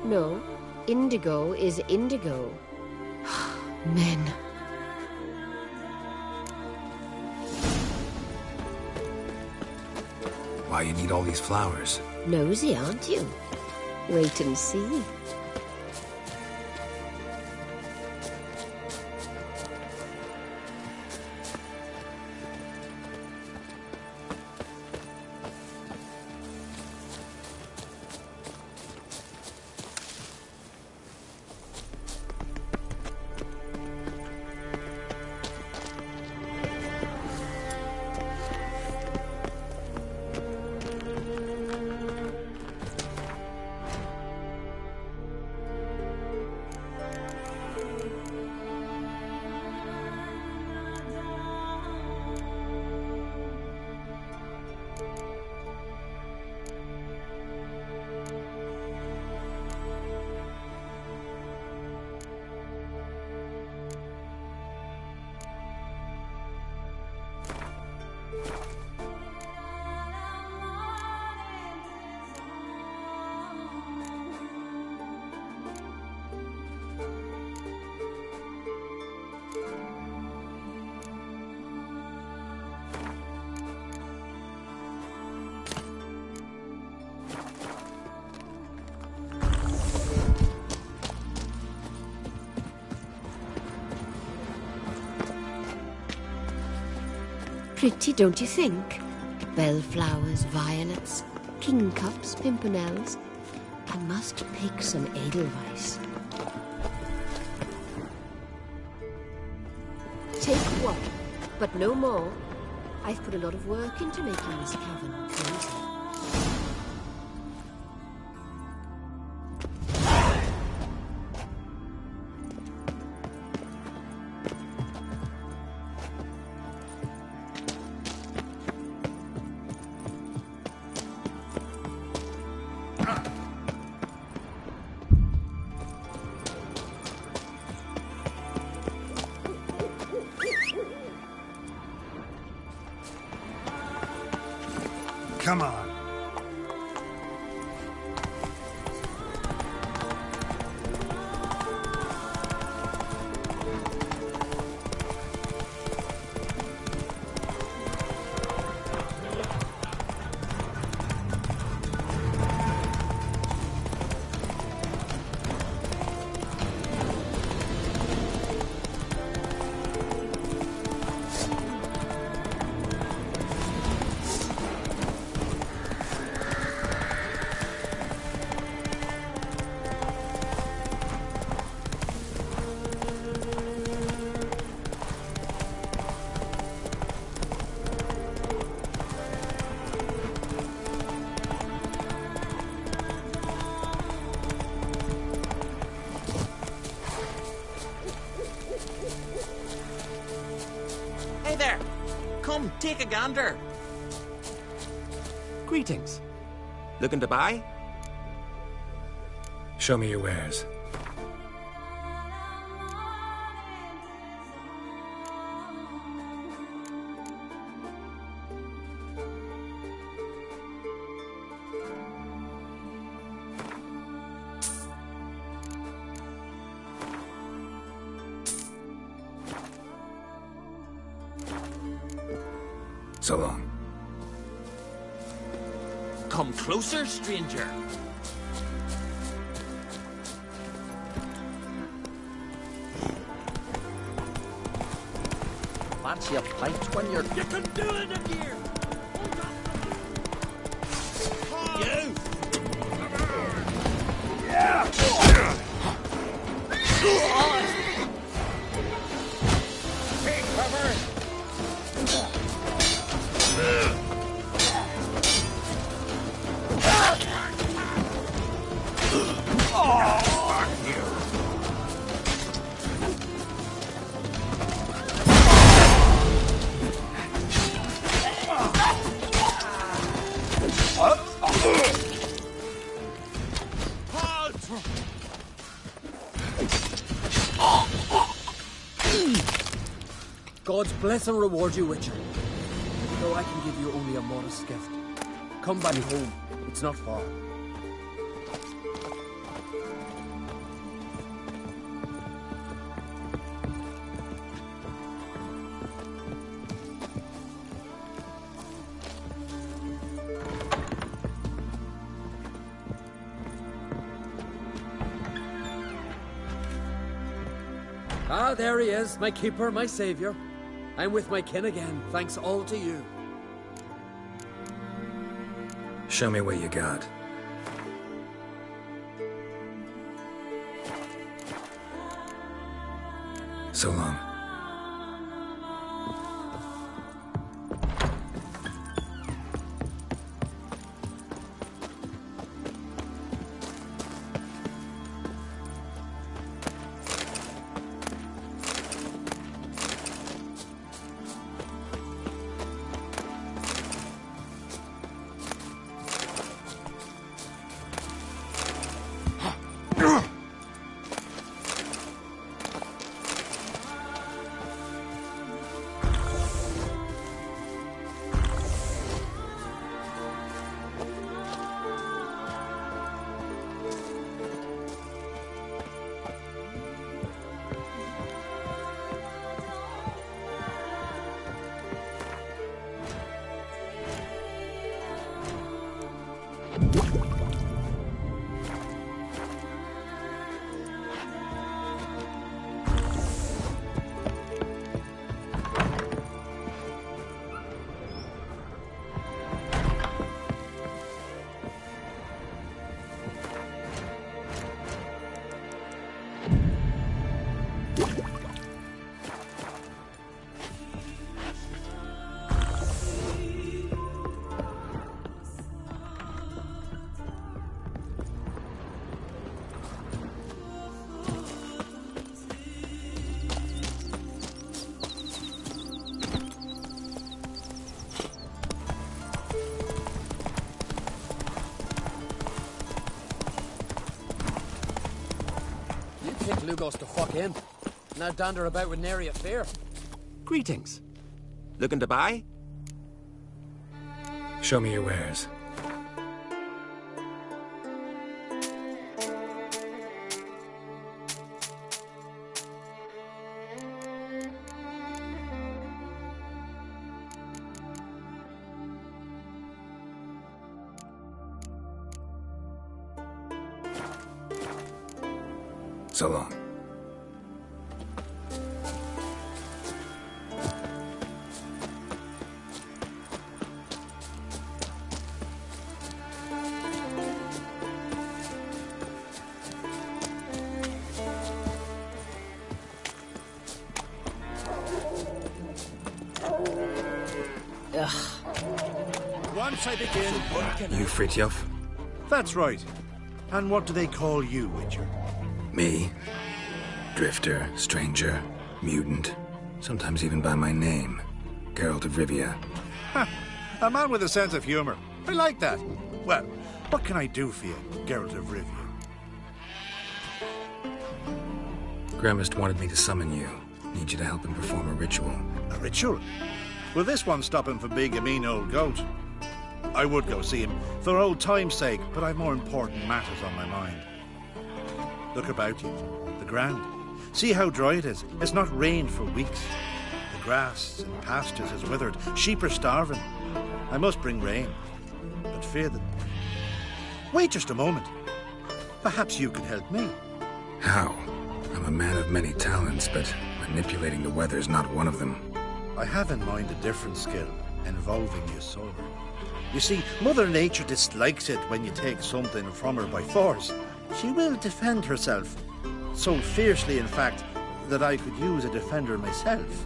No, indigo is indigo. Men. Why you need all these flowers? Nosy, aren't you? Wait and see. Pretty, don't you think? Bellflowers, violets, kingcups, pimpernels. I must pick some edelweiss. Take one, but no more. I've put a lot of work into making this cavern cozy. Come on. Hey there! Come, take a gander. Greetings. Looking to buy? Show me your wares. So long. Come closer, stranger. Fancy a pint when you're... You can do it again! You! Yeah! Take cover! bless and reward you, Witcher. Though I can give you only a modest gift. Come by me home. It's not far. Ah, there he is, my keeper, my savior. I'm with my kin again, thanks all to you. Show me what you got. So long. Lugos to fuck in. Now dander about with nary a fear. Greetings. Looking to buy? Show me your wares. So long. Once I begin... You Fritjof? That's right. And what do they call you, Witcher? Me? Drifter, stranger, mutant. Sometimes even by my name. Geralt of Rivia. Ha! A man with a sense of humor. I like that. Well, what can I do for you, Geralt of Rivia? Gremist wanted me to summon you. Need you to help him perform a ritual. A ritual? Will this one stop him from being a mean old goat? I would go see him for old time's sake, but I've more important matters on my mind. Look about you. The ground. See how dry it is. It's not rained for weeks. The grass and pastures has withered. Sheep are starving. I must bring rain. But fear that... Wait just a moment. Perhaps you could help me. How? I'm a man of many talents, but manipulating the weather's not one of them. I have in mind a different skill, involving your sword. You see, Mother Nature dislikes it when you take something from her by force. She will defend herself. So fiercely, in fact, that I could use a defender myself.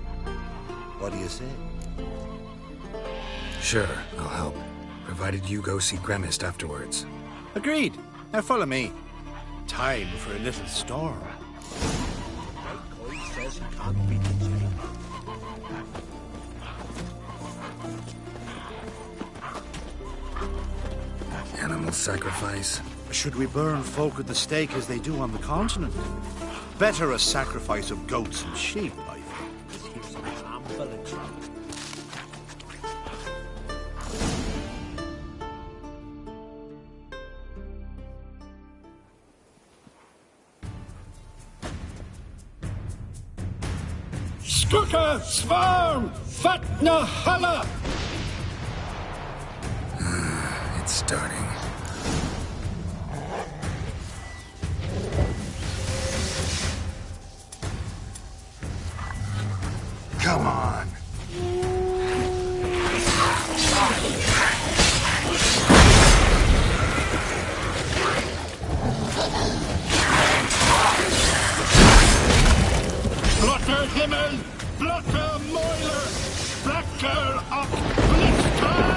What do you say? Sure, I'll help. Provided you go see Gremist afterwards. Agreed. Now follow me. Time for a little storm. Says he can't beat the chain. Animal sacrifice? Should we burn folk at the stake as they do on the continent? Better a sacrifice of goats and sheep, I think. Here's some ham village. Skuka, Svarm, Fatna Hala! It's starting. Come on. Blotter Himmel, Blotter Moiler, Blacker of Blister!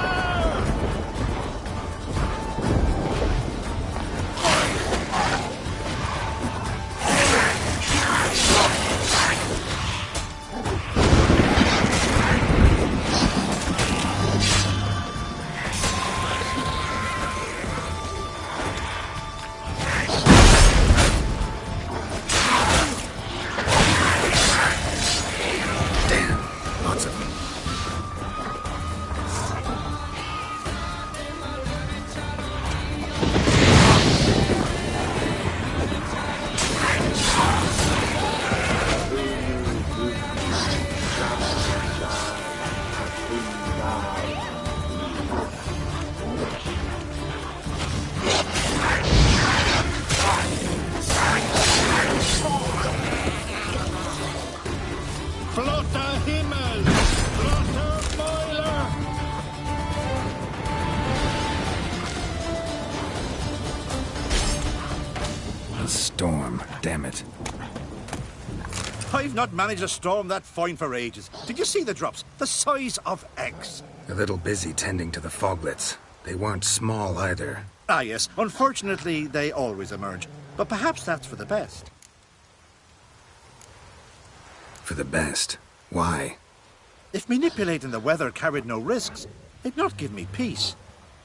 Lots of them. Blotter Himmel, Blotter Moiler! A storm, damn it. I've not managed a storm that fine for ages. Did you see the drops? The size of eggs. A little busy tending to the foglets. They weren't small either. Ah, yes. Unfortunately, they always emerge. But perhaps that's for the best. For the best. Why? If manipulating the weather carried no risks, they'd not give me peace.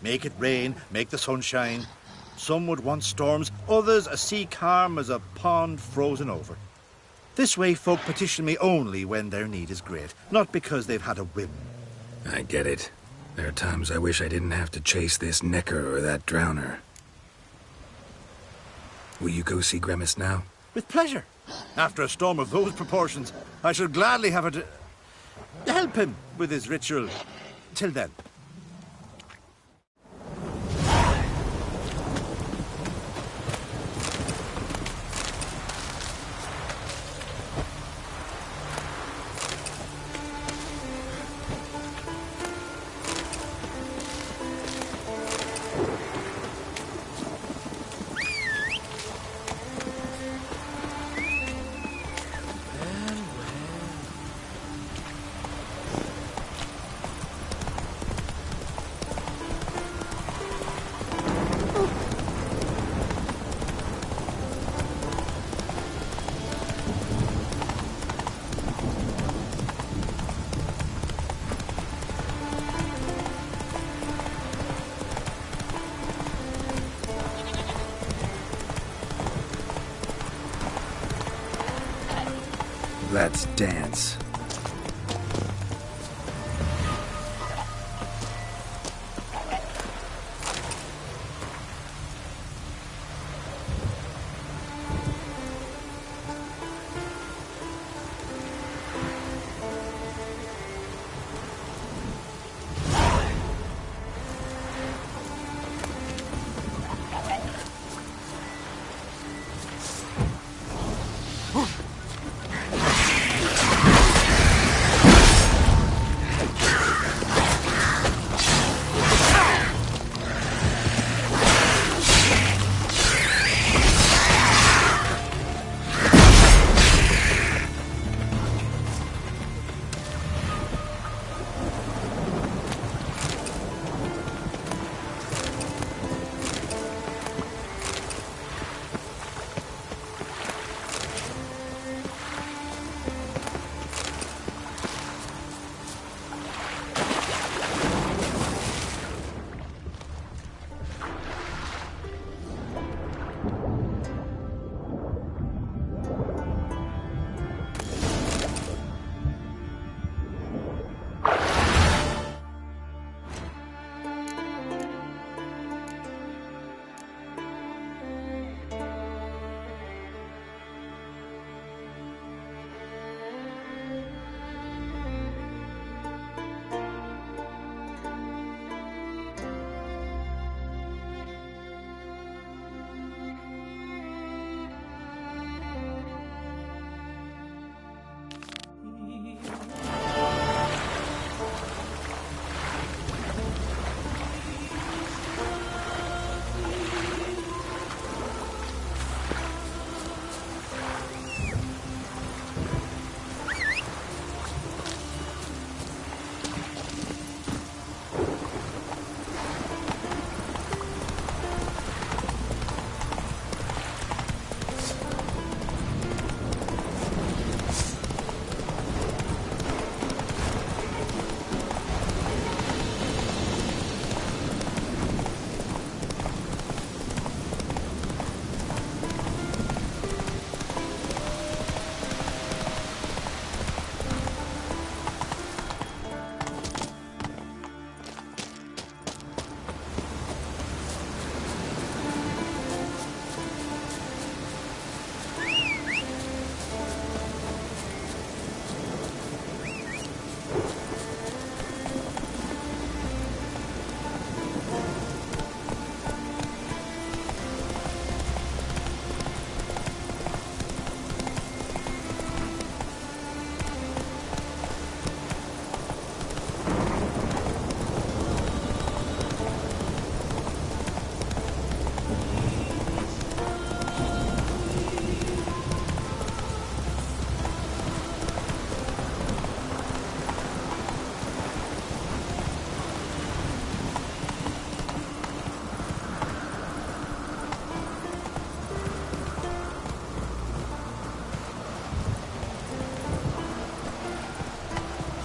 Make it rain, make the sun shine. Some would want storms, others a sea calm as a pond frozen over. This way folk petition me only when their need is great, not because they've had a whim. I get it. There are times I wish I didn't have to chase this necker or that drowner. Will you go see Grimace now? With pleasure. After a storm of those proportions, I should gladly have her to help him with his ritual. Till then. Let's dance.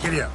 kill you.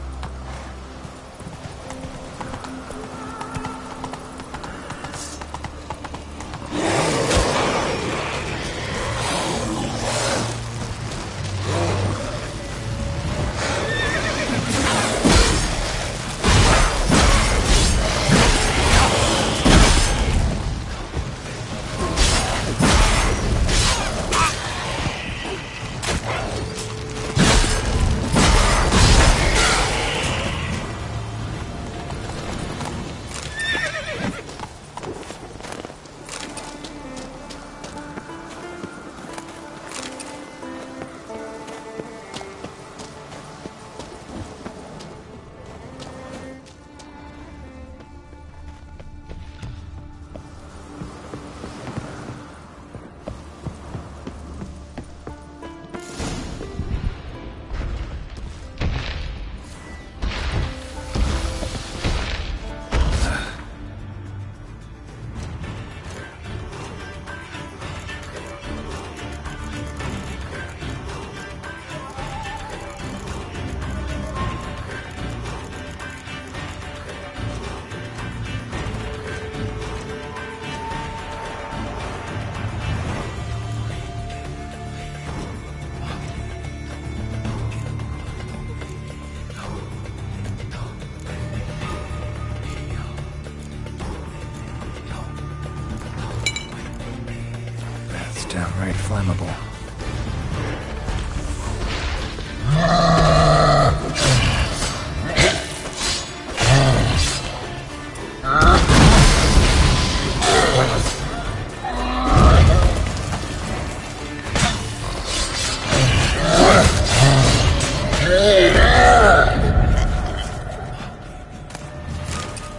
Downright flammable.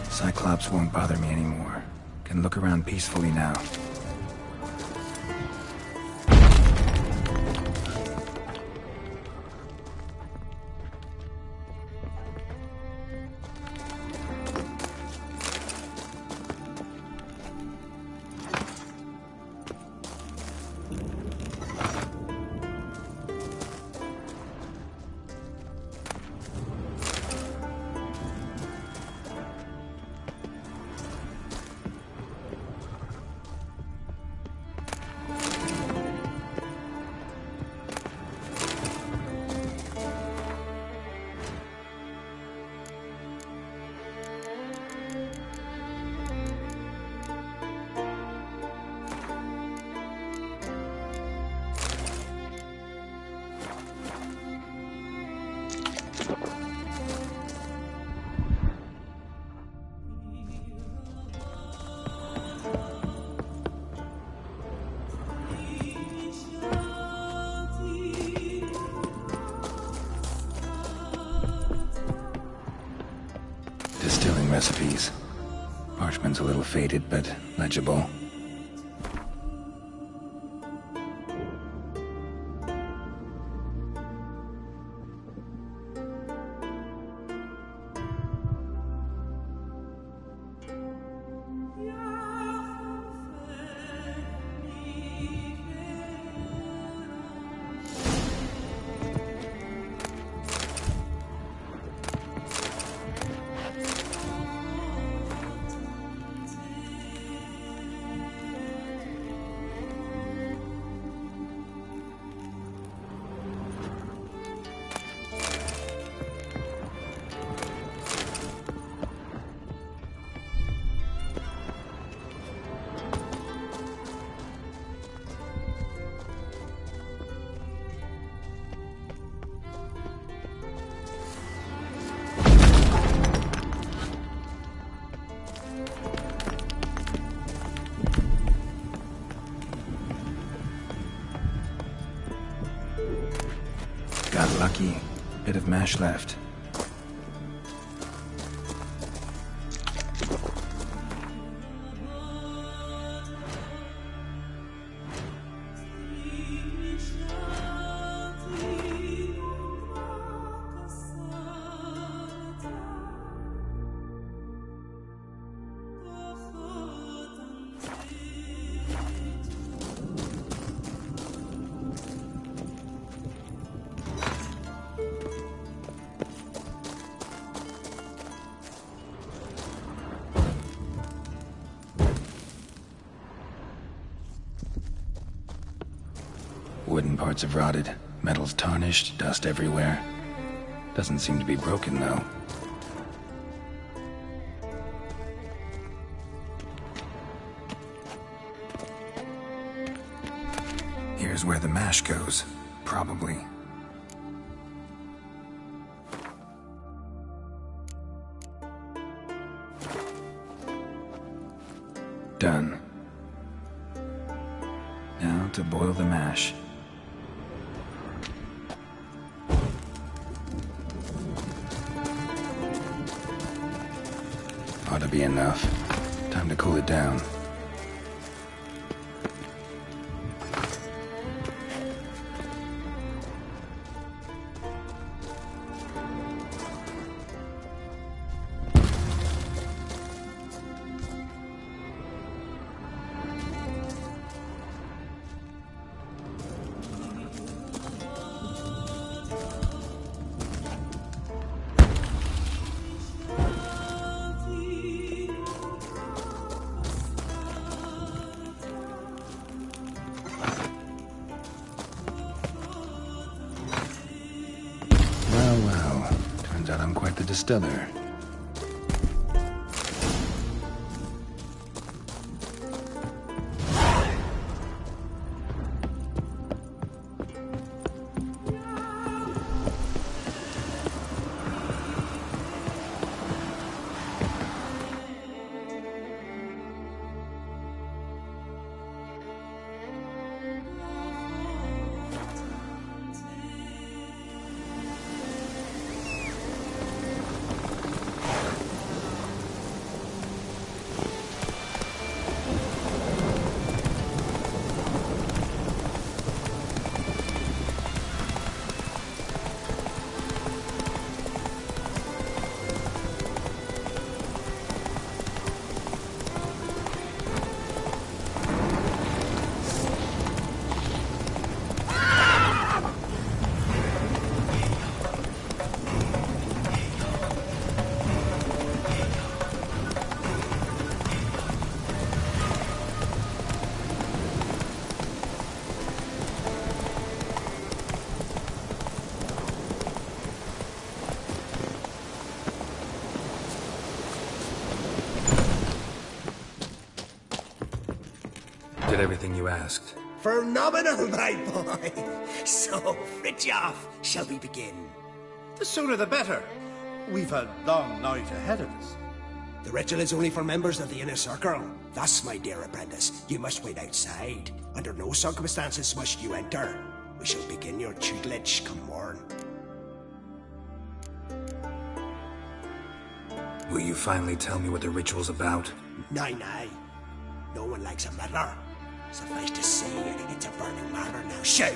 Cyclops won't bother me anymore. Can look around peacefully now. Distilling recipes. Parchment's a little faded, but legible. Got lucky. Bit of mash left. wooden parts have rotted. Metal's tarnished, dust everywhere. Doesn't seem to be broken, though. Here's where the mash goes. Probably. Done. Now to boil the mash. Ought to be enough. Time to cool it down. Distiller. Did everything you asked. Phenomenal, my boy. So, Fritjof, shall we begin? The sooner the better. We've a long night ahead of us. The ritual is only for members of the inner circle. Thus, my dear apprentice, you must wait outside. Under no circumstances must you enter. We shall begin your tutelage come morn. Will you finally tell me what the ritual's about? Nay. No one likes a meddler. Suffice to say, it's a burning matter now. Shout!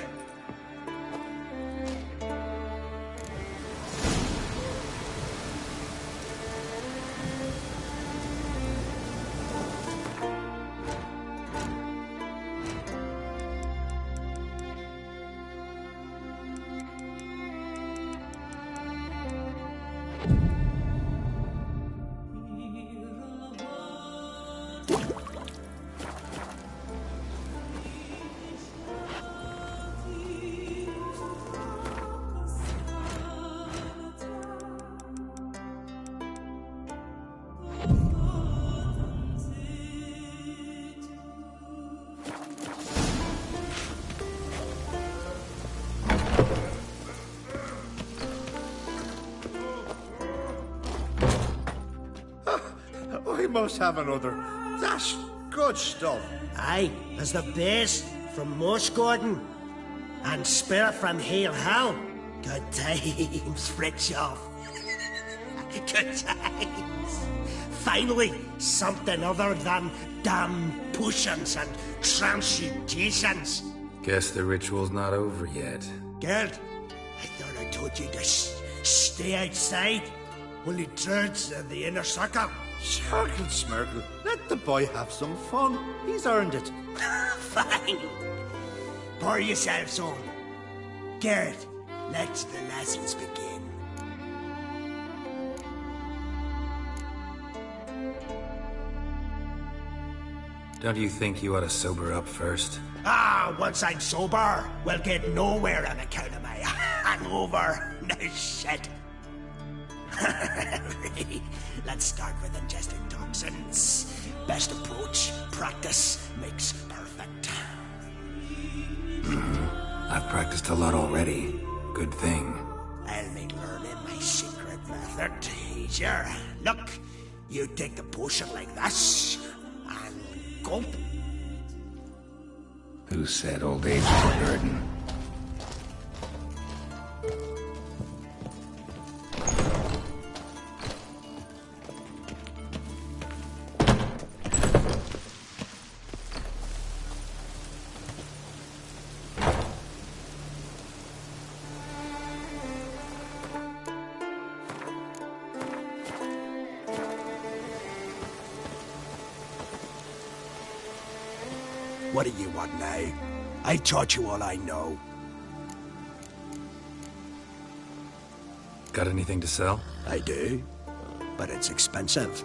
We must have another. That's good stuff. Aye, as the best from Moss Gordon and Spirit from Hale Hell. Good times, Fritjof. Good times. Finally, something other than damn potions and transmutations. Guess the ritual's not over yet. Gerd, I thought I told you to stay outside. Only dreads in the inner circle. Circle Smirkle, let the boy have some fun. He's earned it. Fine. Pour yourselves on. Gerd, let the lessons begin. Don't you think you ought to sober up first? Ah, once I'm sober, we'll get nowhere on account of my hangover. No shit. Let's start with ingesting toxins. Best approach, practice makes perfect. I've practiced a lot already. Good thing. I'll make learning my secret method easier. Look, you take the potion like this, and gulp. Who said old age was a burden? What do you want now? I taught you all I know. Got anything to sell? I do, but it's expensive.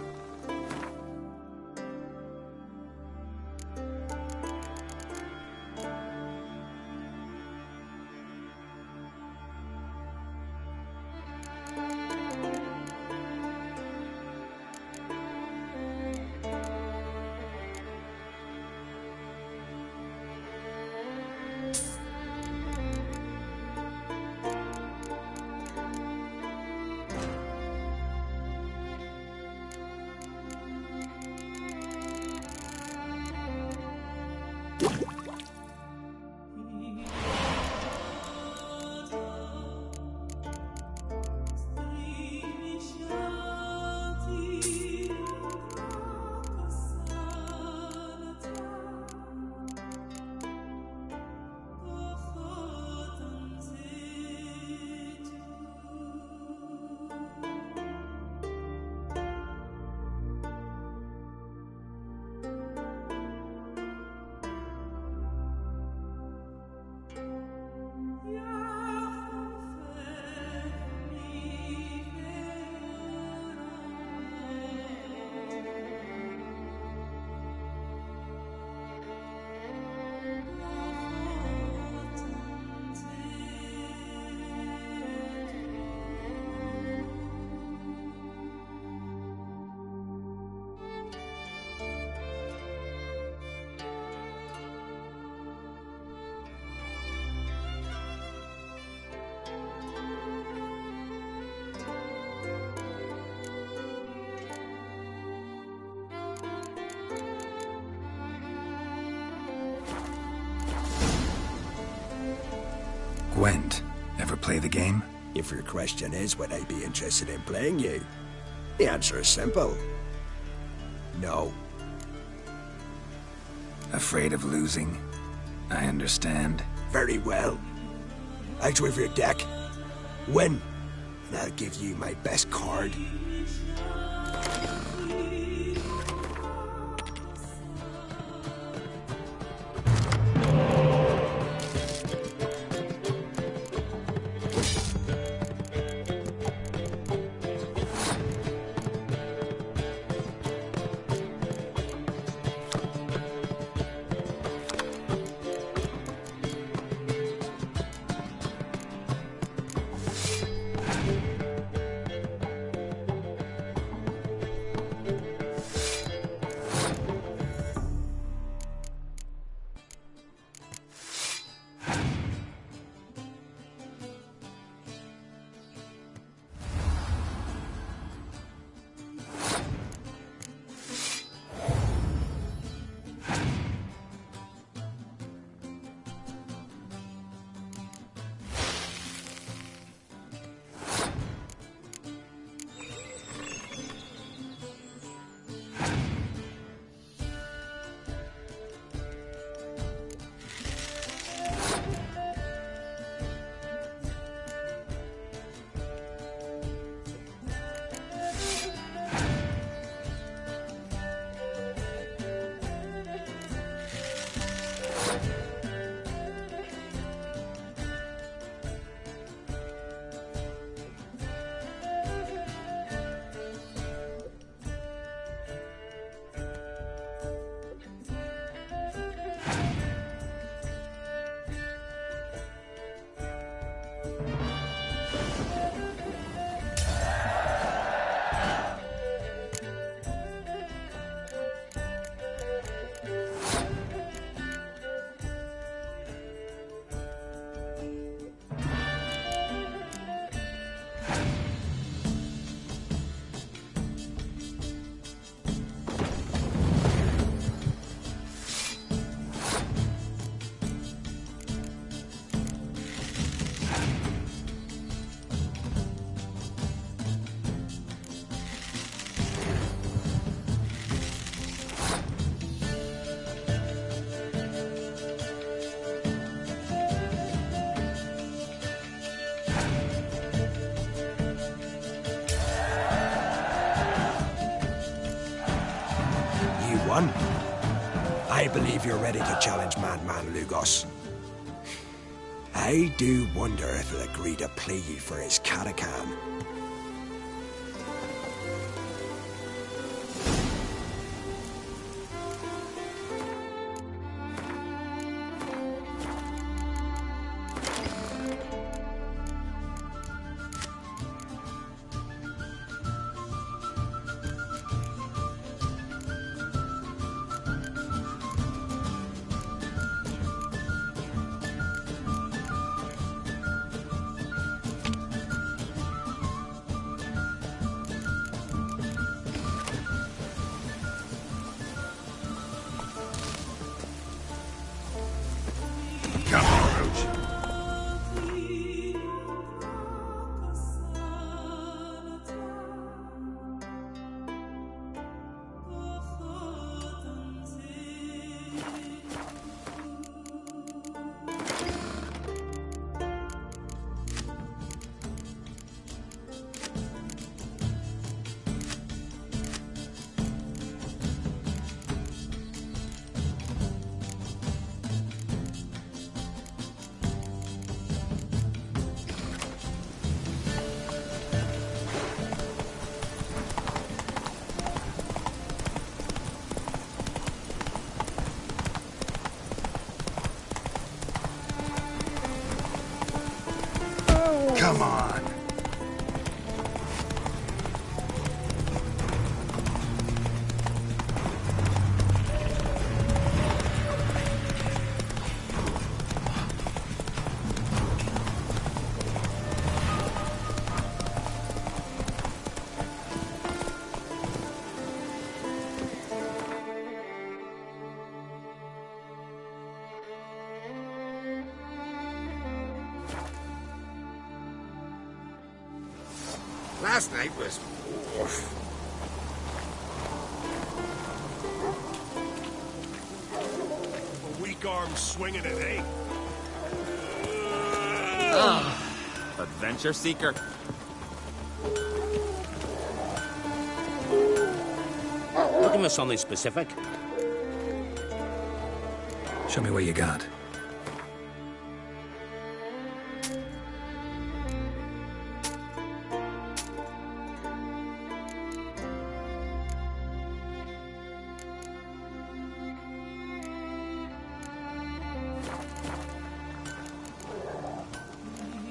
Gwent. Ever play the game? If your question is, would I be interested in playing you? The answer is simple. No. Afraid of losing? I understand. Very well. Out with your deck. Win, and I'll give you my best card. one. I believe you're ready to challenge Madman Lugos. I do wonder if he'll agree to play you for his catacan. Come on. Last night was... A weak arm swinging it, eh? Adventure seeker. Looking for something specific? Show me what you got.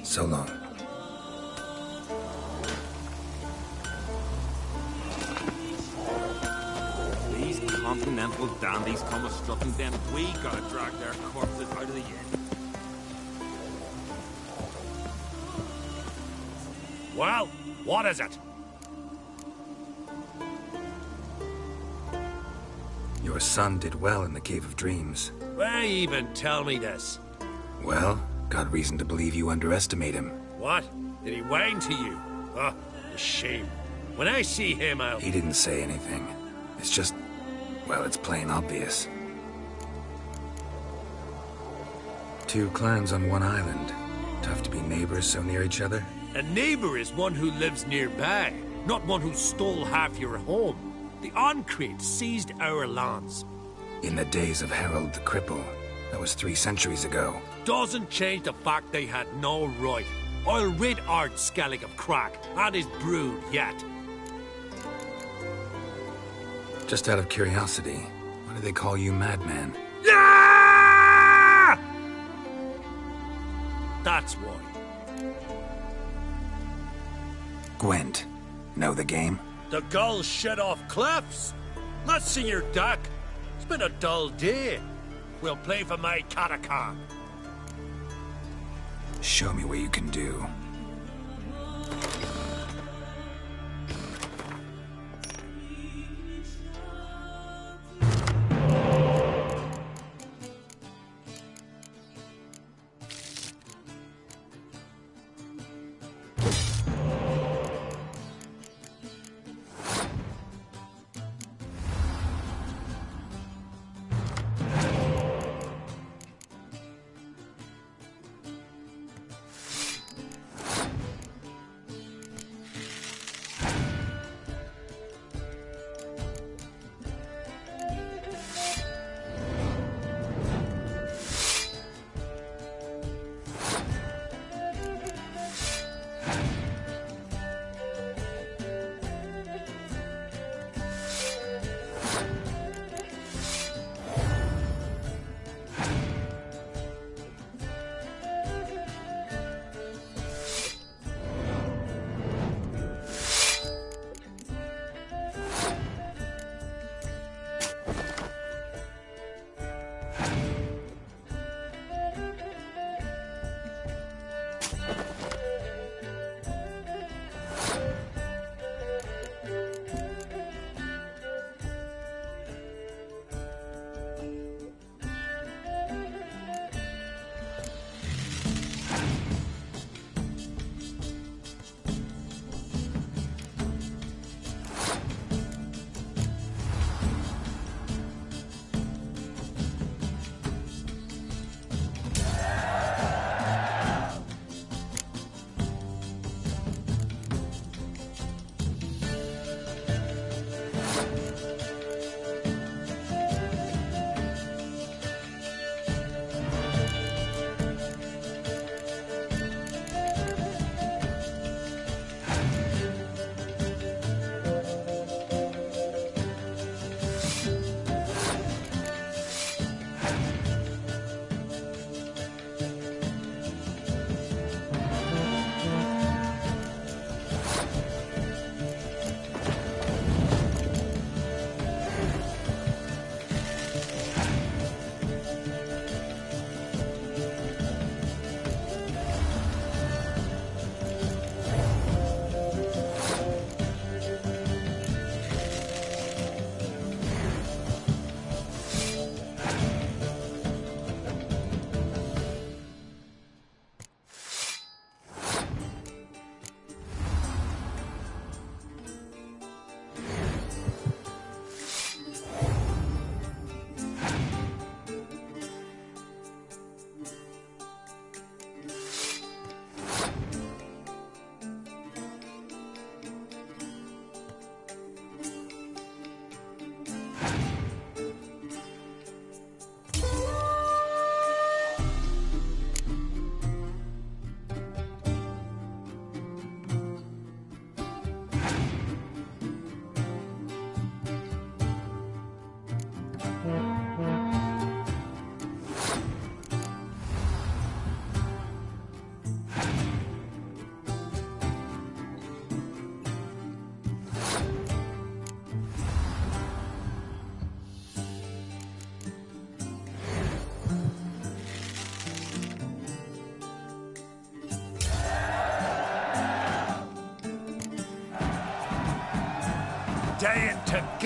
So long. These continental dandies come a-strutting, then we gotta drag their corpses out of the inn. Well, what is it? Your son did well in the Cave of Dreams. Why even tell me this? Well, got reason to believe you underestimate him. What? Did he whine to you? Oh, a shame. When I see him, I'll... He didn't say anything. It's just... well, it's plain obvious. Two clans on one island. Tough to be neighbors so near each other. A neighbor is one who lives nearby, not one who stole half your home. The Oncrate seized our lands. In the days of Harold the Cripple. That was 3 centuries ago. Doesn't change the fact they had no right. I'll rid Art Skellige of crack and his brood yet. Just out of curiosity, why do they call you Madman? Ah! That's why. Gwent. Know the game? The gulls shed off cliffs. Let's see your deck. It's been a dull day. We'll play for my catacan. Show me what you can do.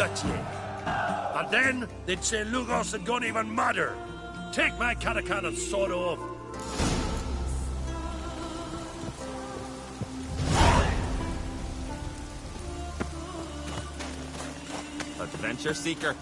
at ye. And then they'd say Lugos had gone even madder. Take my catacan and sod off. Adventure seeker.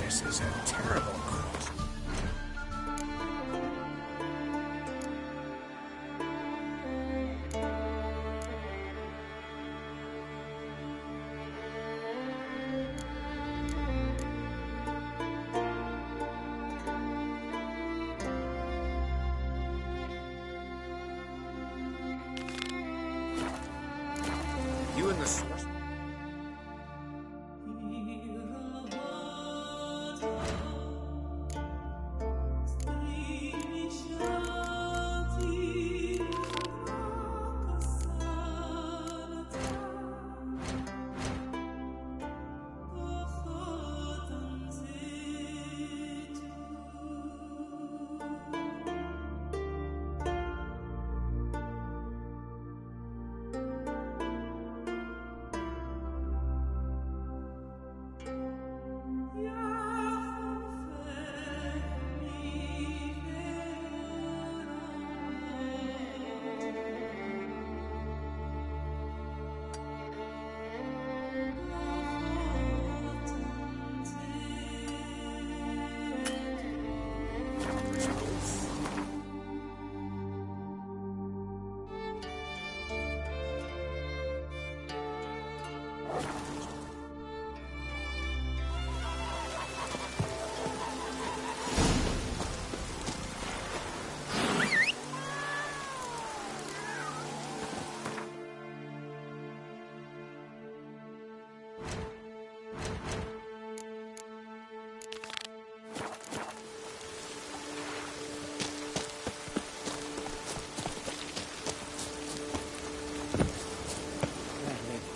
This is a terrible cult. You and the source.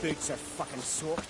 Boots are fucking soaked.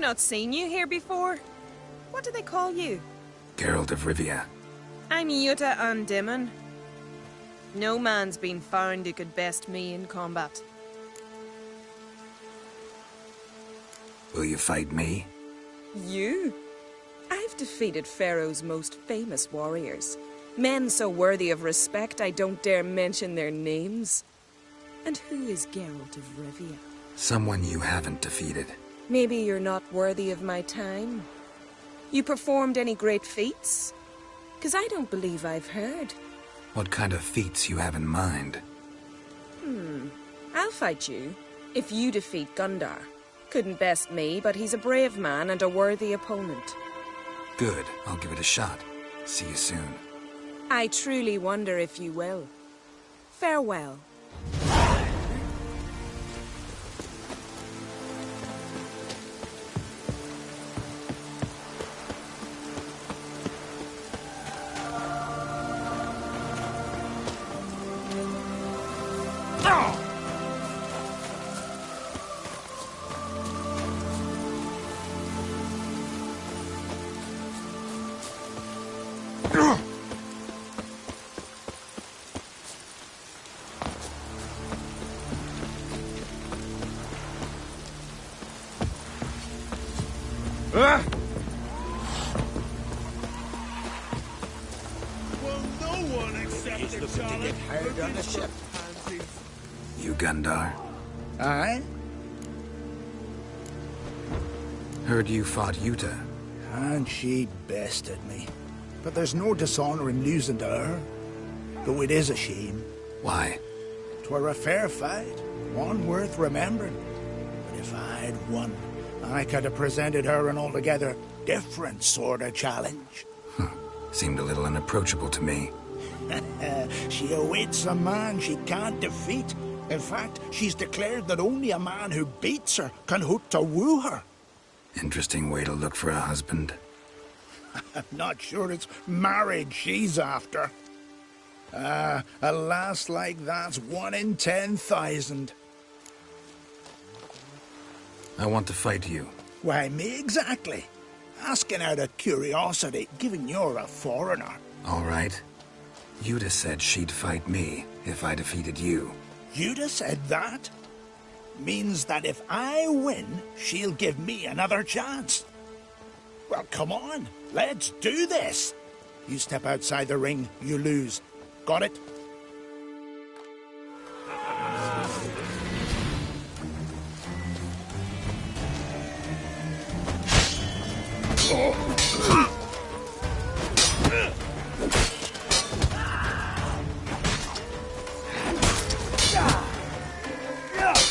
not seen you here before. What do they call you? Geralt of Rivia. I'm Jutta Undimmen. No man's been found who could best me in combat. Will you fight me? You? I've defeated Pharaoh's most famous warriors. Men so worthy of respect I don't dare mention their names. And who is Geralt of Rivia? Someone you haven't defeated. Maybe you're not worthy of my time. You performed any great feats? 'Cause I don't believe I've heard. What kind of feats you have in mind? I'll fight you, if you defeat Gundar. Couldn't best me, but he's a brave man and a worthy opponent. Good, I'll give it a shot. See you soon. I truly wonder if you will. Farewell. You Gundar? Aye? Heard you fought Jutta. And she bested me. But there's no dishonour in losing to her. Though it is a shame. Why? 'Twere a fair fight, one worth remembering. But if I'd won, I could have presented her an altogether different sort of challenge. Seemed a little unapproachable to me. She awaits a man she can't defeat. In fact, she's declared that only a man who beats her can hope to woo her. Interesting way to look for a husband. I'm not sure it's marriage she's after. A lass like that's 1 in 10,000. I want to fight you. Why, me exactly. Asking out of curiosity, given you're a foreigner. All right. Jutta said she'd fight me if I defeated you. Jutta said that? Means that if I win, she'll give me another chance. Well, come on. Let's do this. You step outside the ring, you lose. Got it?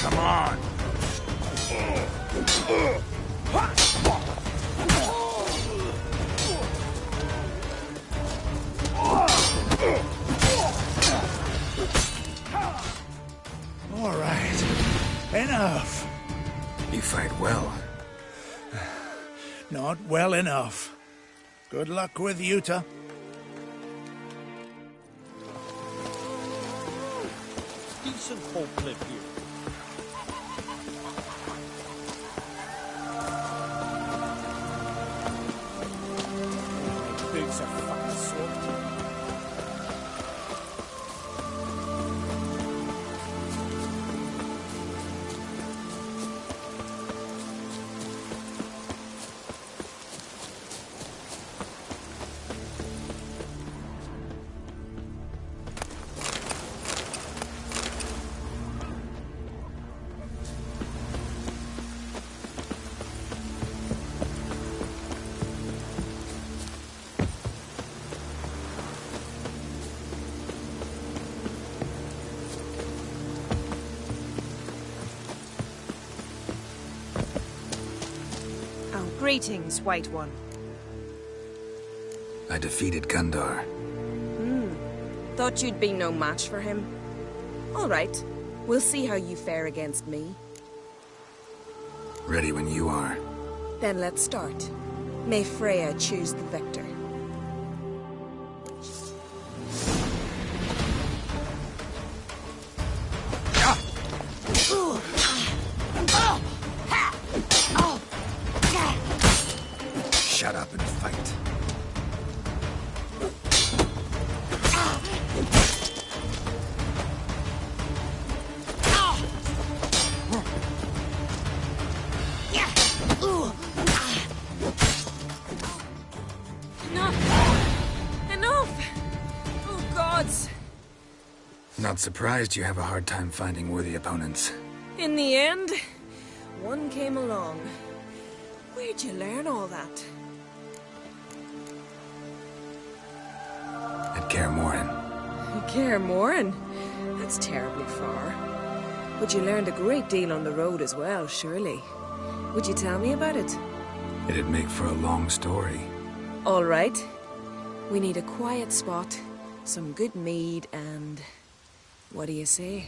Come on. All right. Enough. You fight well. Not well enough. Good luck with Jutta. Decent folk live here. My boots are fucking soaked. Greetings, White One. I defeated Gundar. Thought you'd be no match for him. All right. We'll see how you fare against me. Ready when you are. Then let's start. May Freya choose the victor. odds. Not surprised you have a hard time finding worthy opponents. In the end, one came along. Where'd you learn all that? At Kaer Morhen. Kaer Morhen? That's terribly far. But you learned a great deal on the road as well, surely. Would you tell me about it? It'd make for a long story. All right. We need a quiet spot, some good mead, and... what do you say?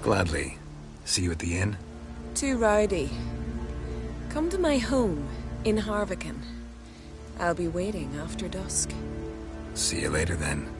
Gladly. See you at the inn? Too rowdy. Come to my home in Harviken. I'll be waiting after dusk. See you later then.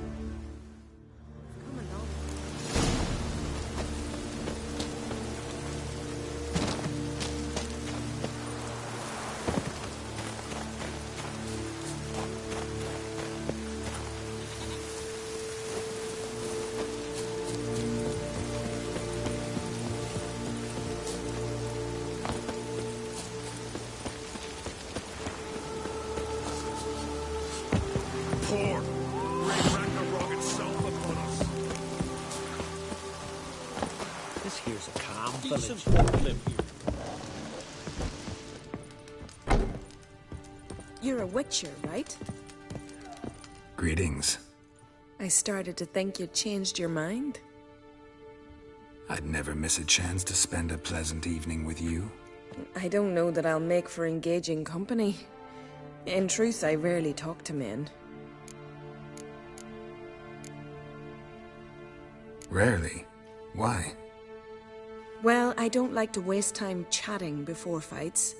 This here's a calm village. You're a witcher, right? Greetings. I started to think you'd changed your mind. I'd never miss a chance to spend a pleasant evening with you. I don't know that I'll make for engaging company. In truth, I rarely talk to men. Rarely? Why? Well, I don't like to waste time chatting before fights.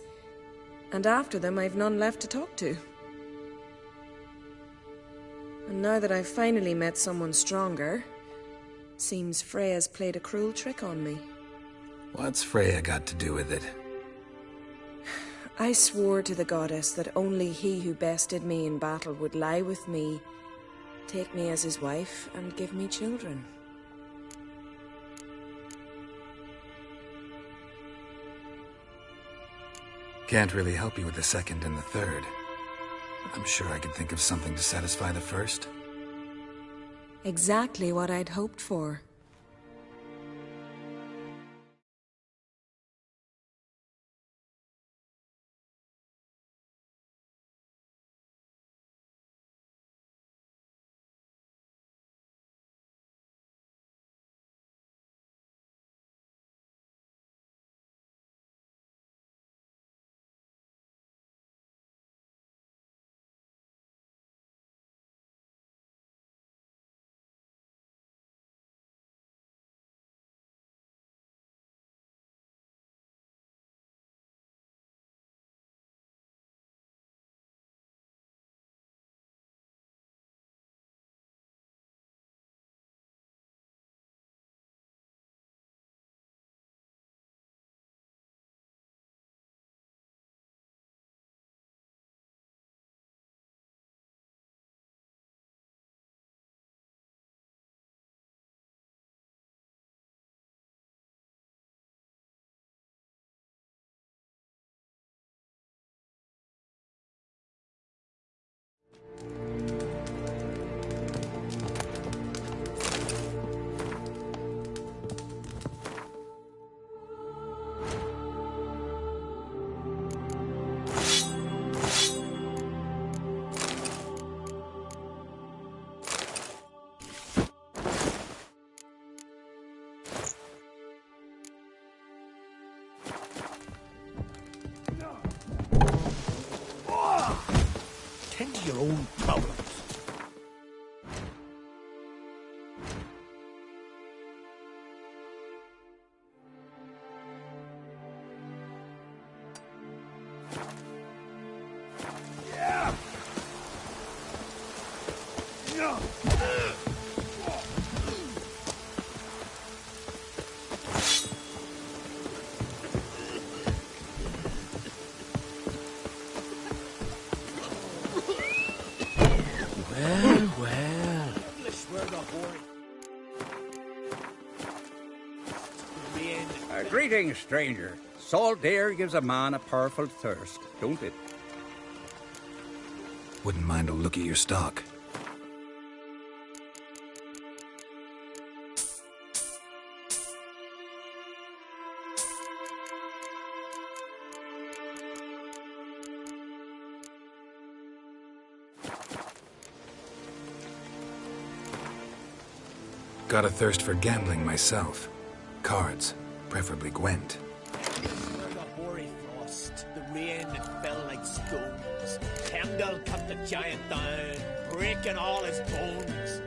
And after them, I've none left to talk to. And now that I've finally met someone stronger, seems Freya's played a cruel trick on me. What's Freya got to do with it? I swore to the goddess that only he who bested me in battle would lie with me, take me as his wife, and give me children. Can't really help you with the second and the third. I'm sure I could think of something to satisfy the first. Exactly what I'd hoped for. Tend to your own problems. Greetings, stranger. Salt air gives a man a powerful thirst, don't it? Wouldn't mind a look at your stock. Got a thirst for gambling myself. Cards, preferably Gwent. The hoary frost, the rain that fell like stones. Heimdall cut the giant down, breaking all his bones.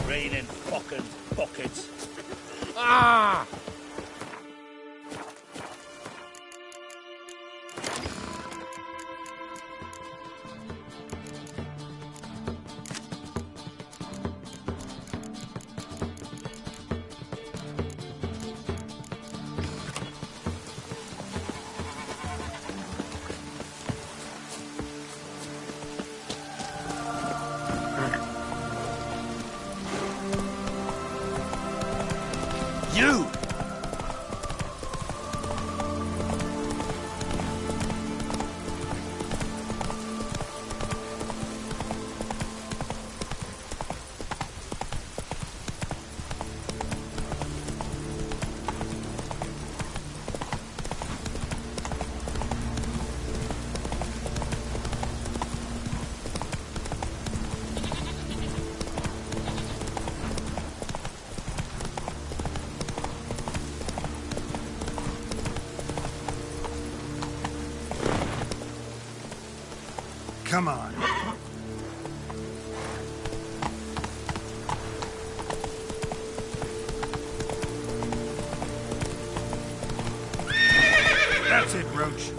Raining fucking buckets. Ah! Come on. That's it, Roach.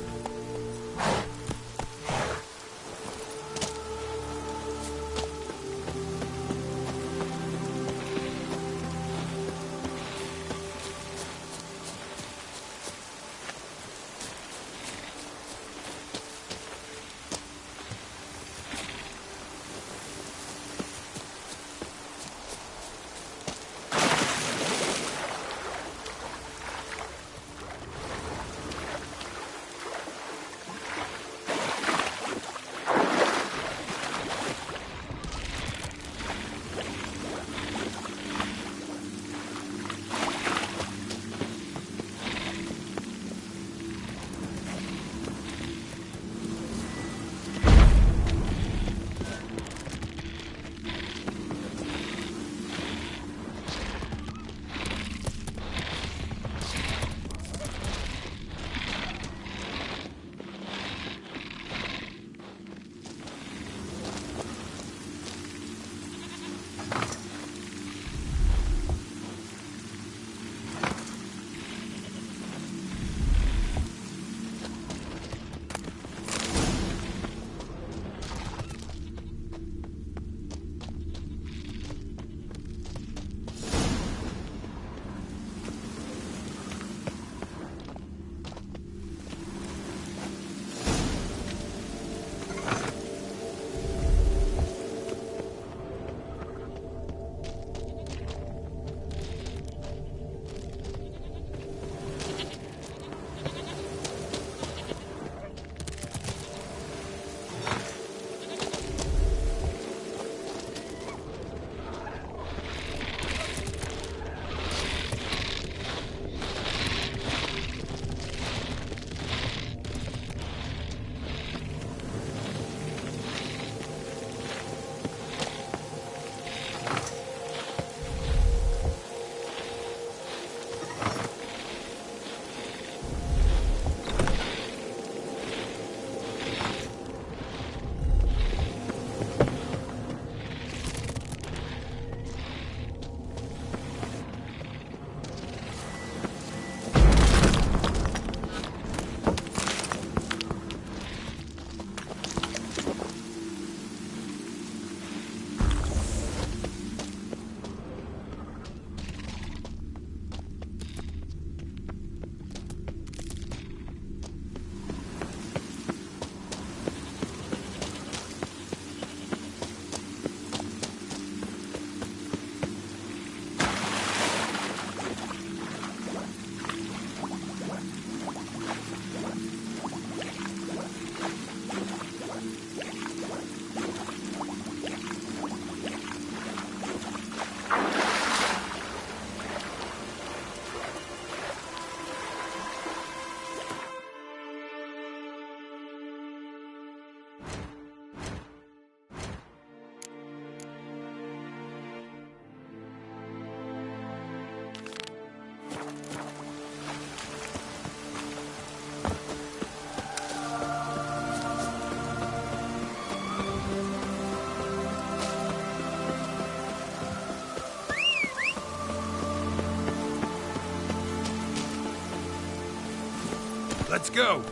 Let's go.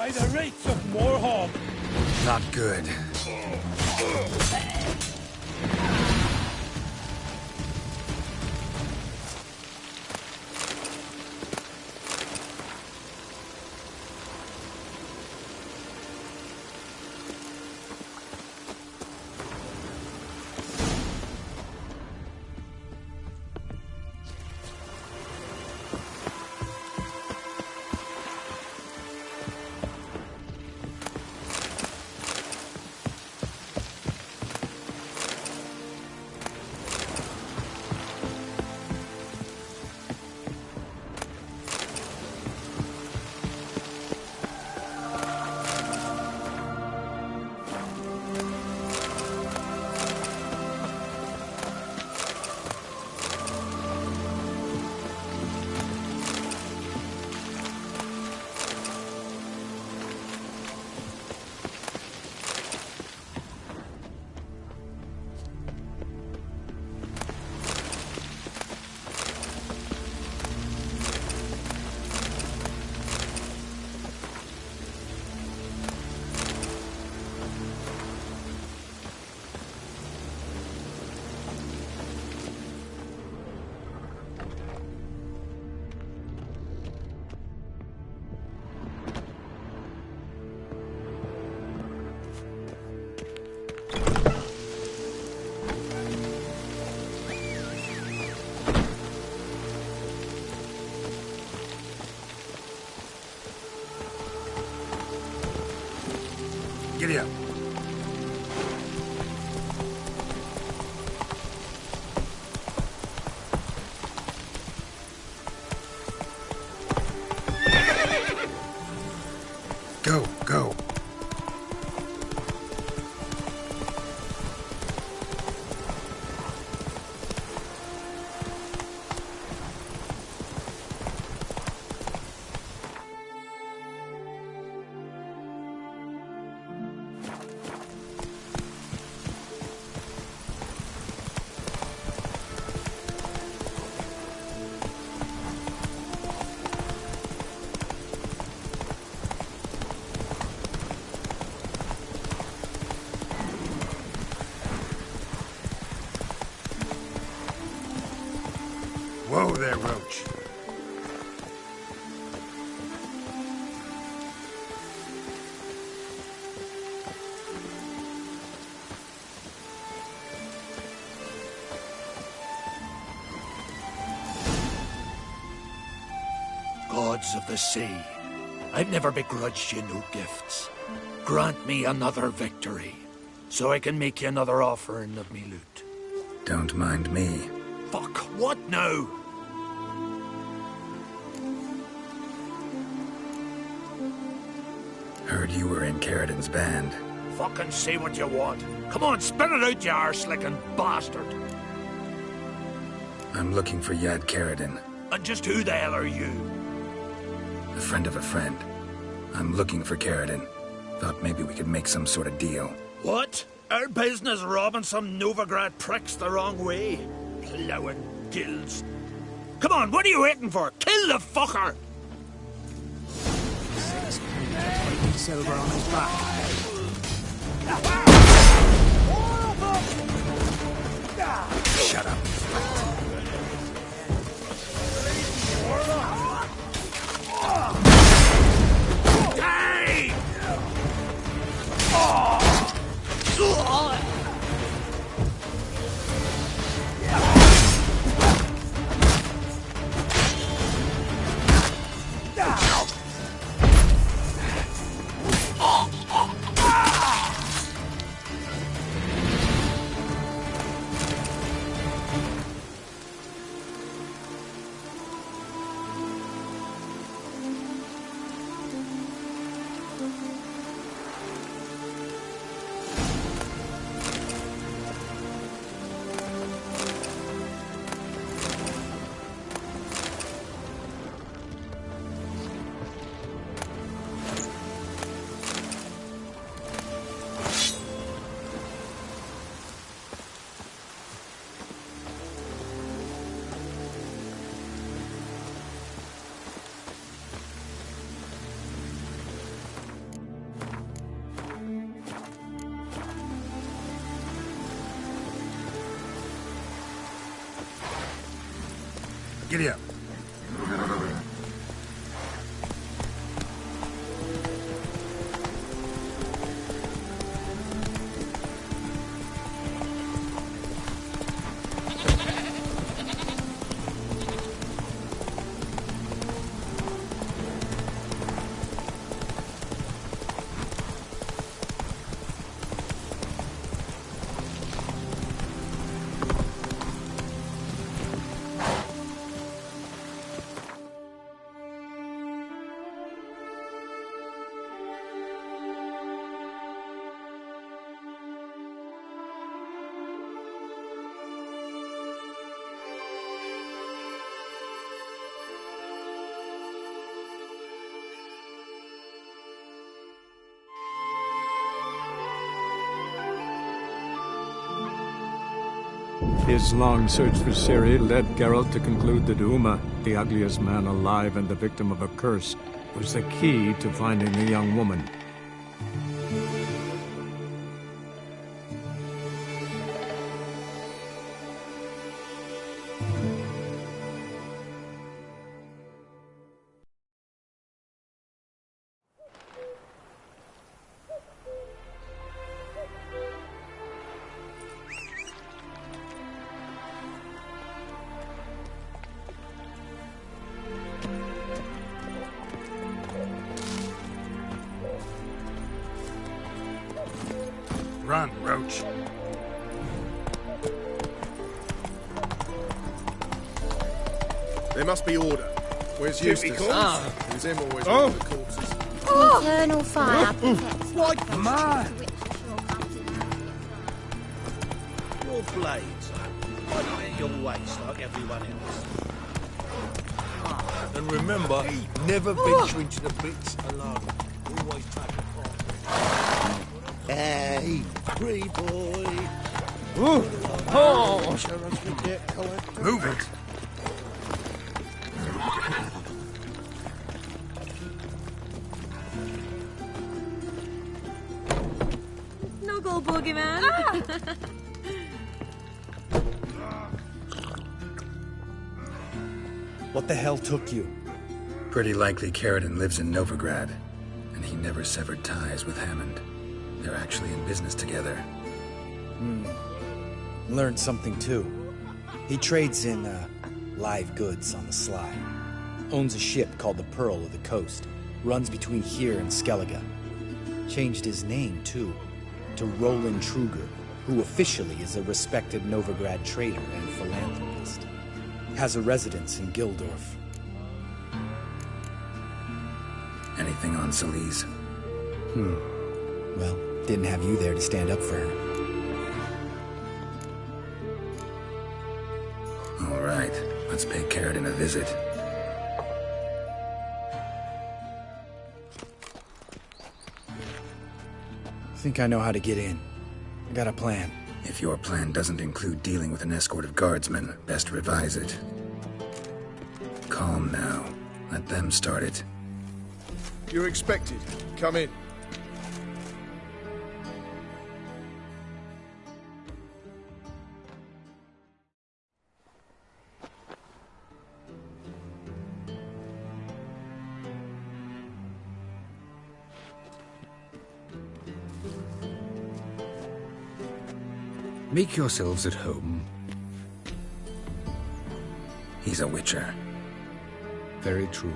By the rates of Moorhog. Not good. Giddy up. Go, go. Whoa there, Roach. Gods of the sea, I've never begrudged you no gifts. Grant me another victory, so I can make you another offering of me loot. Don't mind me. Fuck, what now? Heard you were in Carradin's band. Fucking say what you want. Come on, spit it out, you arse-licking bastard. I'm looking for Yad Carradin. And just who the hell are you? A friend of a friend. I'm looking for Carradin. Thought maybe we could make some sort of deal. What? Our business robbing some Novigrad pricks the wrong way? Plowing guilds. Come on, what are you waiting for? Kill the fucker! 6 pounds of silver on his back. Shut up. Hey! Giddy up. His long search for Ciri led Geralt to conclude that Uma, the ugliest man alive and the victim of a curse, was the key to finding the young woman. Run, Roach. There must be order. Where's Eustace? Who's him always Oh. with the corpses? Eternal fire protects. What man? Your blades, why not at your waist like everyone else? And remember, never venture into the pits alone. Always take a partner. Hey, free boy. Oh! Move it. Snuggle, boogeyman. What the hell took you? Pretty likely Carradine lives in Novigrad, and he never severed ties with Hammond. They're actually in business together. Learned something too. He trades in live goods on the sly. Owns a ship called the Pearl of the Coast. Runs between here and Skellige. Changed his name too, to Roland Truger, who officially is a respected Novigrad trader and philanthropist. Has a residence in Gildorf. Anything on Celise? Well, didn't have you there to stand up for her. All right, let's pay Carradine a visit. Think I know how to get in. I got a plan. If your plan doesn't include dealing with an escort of guardsmen, best revise it. Calm now. Let them start it. You're expected. Come in. Make yourselves at home. He's a witcher. Very true.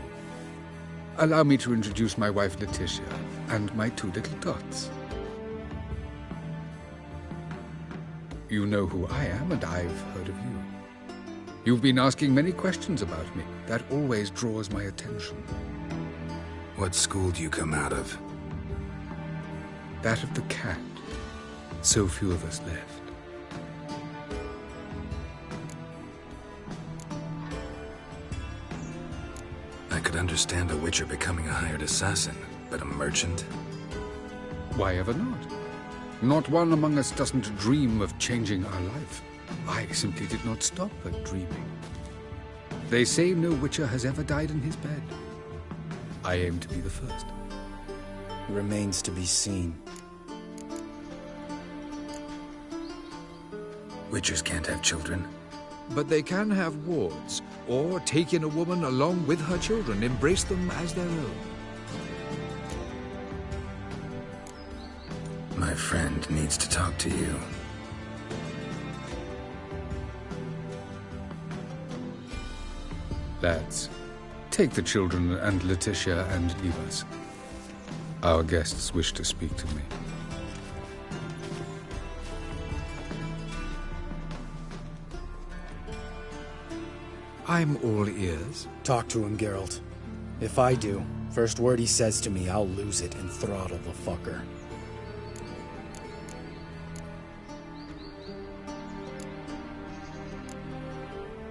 Allow me to introduce my wife, Letitia, and my two little tots. You know who I am, and I've heard of you. You've been asking many questions about me. That always draws my attention. What school do you come out of? That of the cat. So few of us left. I could understand a witcher becoming a hired assassin, but a merchant? Why ever not? Not one among us doesn't dream of changing our life. I simply did not stop at dreaming. They say no witcher has ever died in his bed. I aim to be the first. Remains to be seen. Witchers can't have children. but they can have wards, or take in a woman along with her children, embrace them as their own. My friend needs to talk to you. Lads, take the children and Letitia and leave us. Our guests wish to speak to me. I'm all ears. Talk to him, Geralt. If I do, first word he says to me, I'll lose it and throttle the fucker.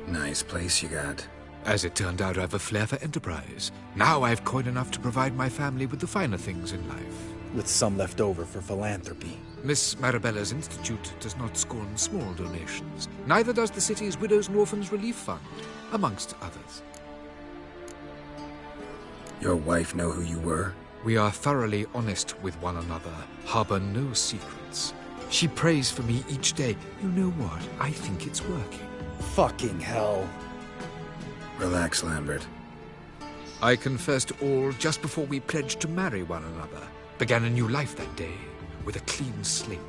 Nice place you got. As it turned out, I've a flair for enterprise. Now I've coin enough to provide my family with the finer things in life. With some left over for philanthropy. Miss Marabella's institute does not scorn small donations. Neither does the city's Widows and Orphans Relief Fund, amongst others. Your wife know who you were? We are thoroughly honest with one another, harbor no secrets. She prays for me each day. You know what? I think it's working. Fucking hell. Relax, Lambert. I confessed all just before we pledged to marry one another. Began a new life that day, with a clean slate.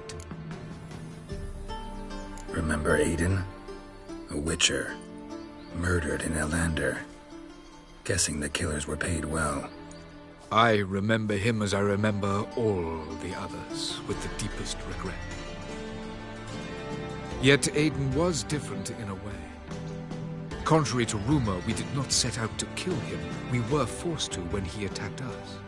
Remember Aiden? A witcher. Murdered in Elander. Guessing the killers were paid well. I remember him as I remember all the others, with the deepest regret. Yet Aiden was different in a way. Contrary to rumor, we did not set out to kill him. We were forced to when he attacked us.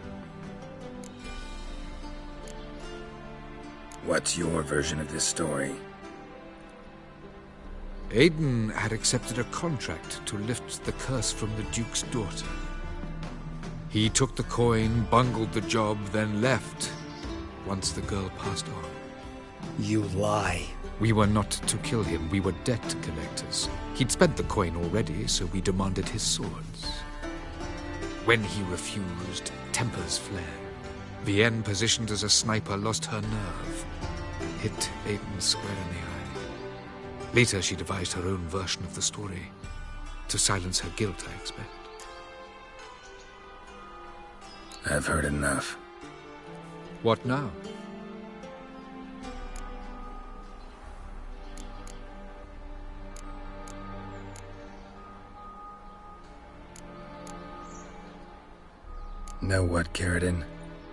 What's your version of this story? Aiden had accepted a contract to lift the curse from the Duke's daughter. He took the coin, bungled the job, then left, once the girl passed on. You lie. We were not to kill him, we were debt collectors. He'd spent the coin already, so we demanded his swords. When he refused, tempers flared. Vienne, positioned as a sniper, lost her nerve. Hit Aiden square in the eye. Later, she devised her own version of the story. To silence her guilt, I expect. I've heard enough. What now? Know what, Carradine?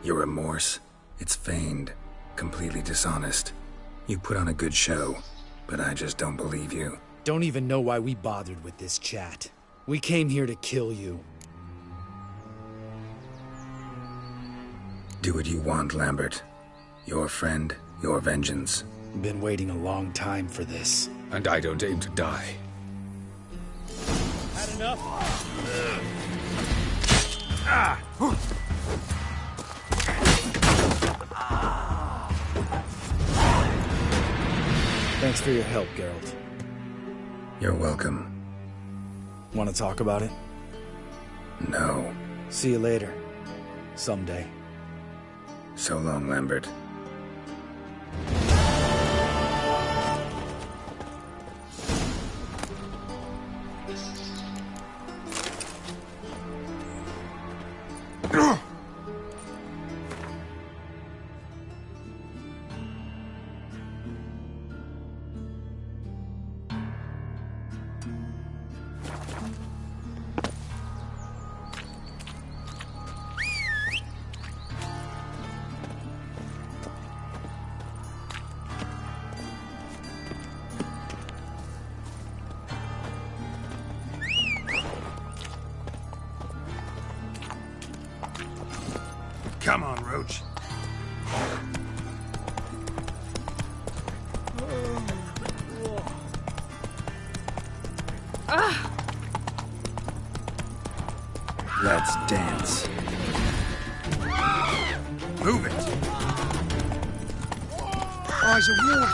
Your remorse? It's feigned. Completely dishonest. You put on a good show, but I just don't believe you. Don't even know why we bothered with this chat. We came here to kill you. Do what you want, Lambert. Your friend, your vengeance. Been waiting a long time for this. And I don't aim to die. Had enough? Thanks for your help, Geralt. You're welcome. Want to talk about it? No. See you later. Someday. So long, Lambert. Come on, Roach. Let's dance. Move it. Eyes of war.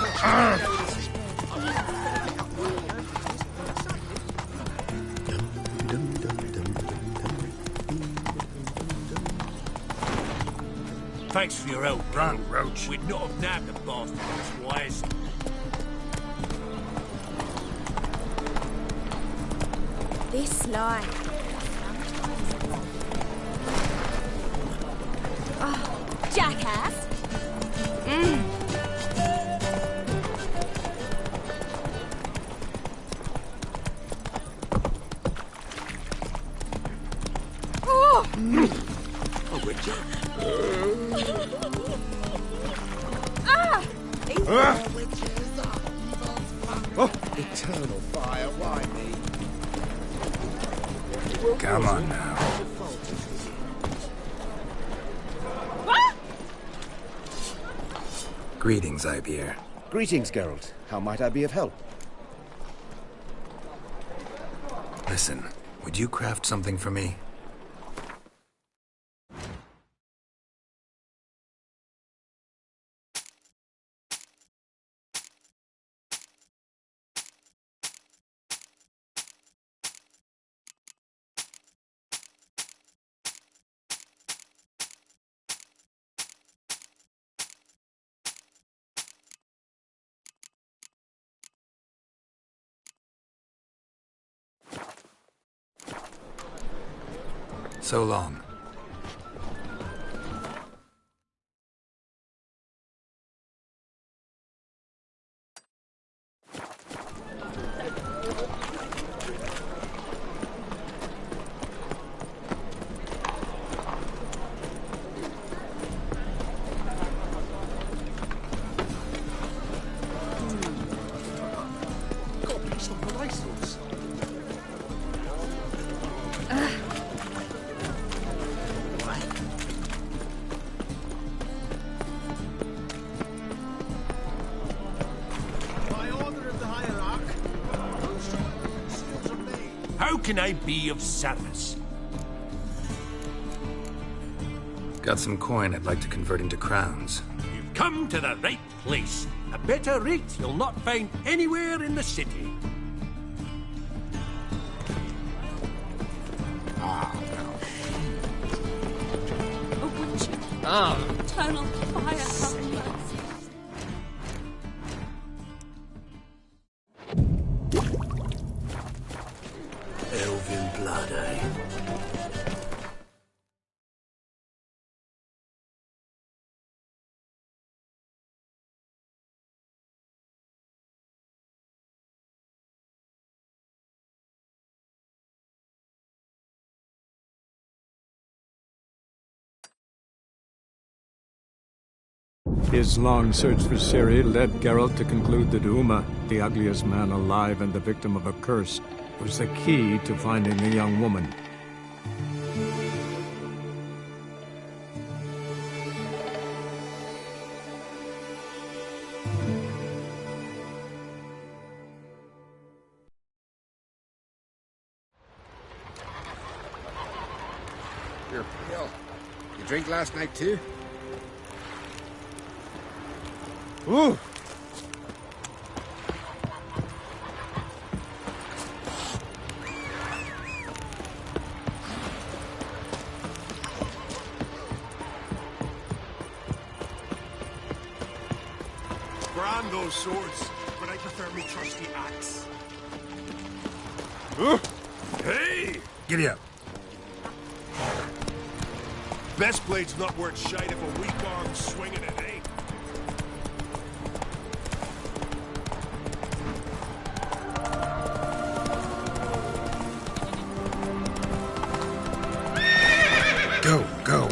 Thanks for your help. Run, Roach. We'd not have nabbed the bastard otherwise. this lie. Oh, jackass! Oh! A witcher. Oh, eternal fire, why me? Come on now. Greetings, Ibeer. Greetings, Geralt. How might I be of help? Listen, would you craft something for me? So long. How can I be of service? Got some coin I'd like to convert into crowns. You've come to the right place. A better rate you'll not find anywhere in the city. A witcher. Ah. Eternal fire, have mercy. Elven blood, eh? His long search for Ciri led Geralt to conclude that Uma, the ugliest man alive and the victim of a curse, was the key to finding the young woman. You're pale. You drink last night too? Ooh! Grand those swords, but I prefer me trusty axe. Hey! Giddy up. Best blade's not worth shite if a weak arm's swinging it, eh? Go, go.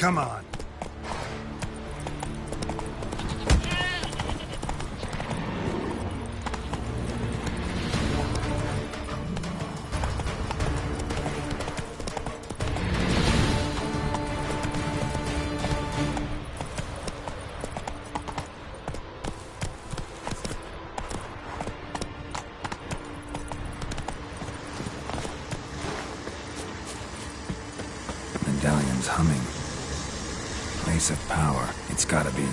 Come on. Medallion's humming. Place of power. It's gotta be.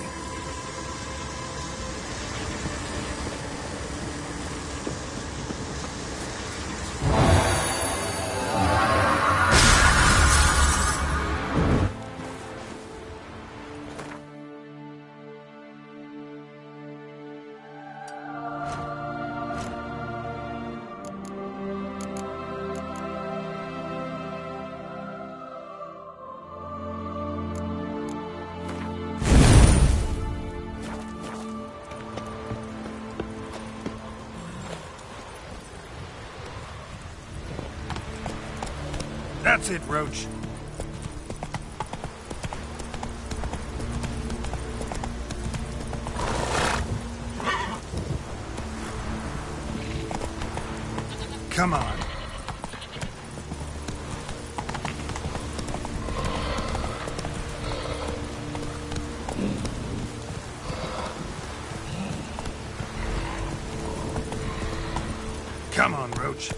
That's it, Roach. Come on. Come on, Roach.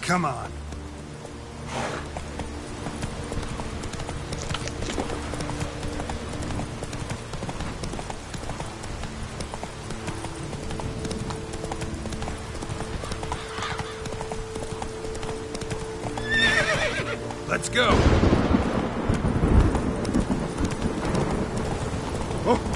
Come on. Let's go. Oh.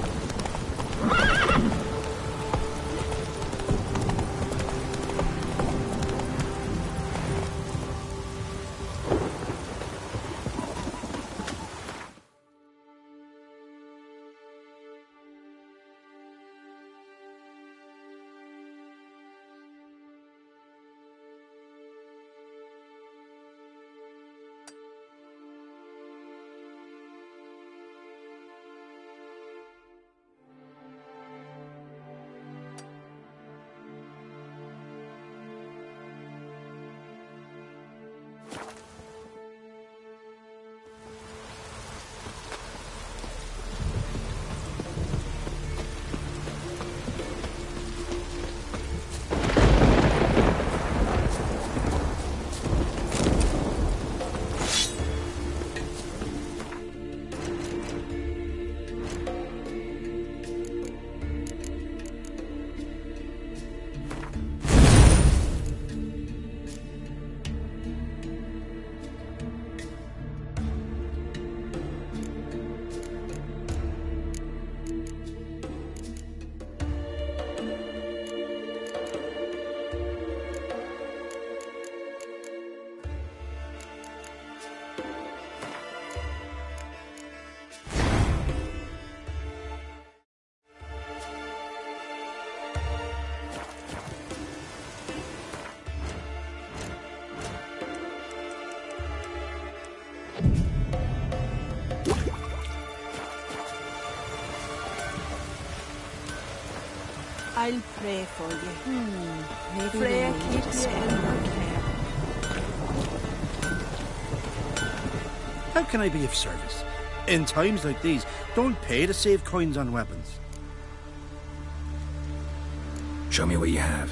I'll pray for you. Maybe Pray we need keep a you sword. in her care. How can I be of service? In times like these, don't pay to save coins on weapons. Show me what you have.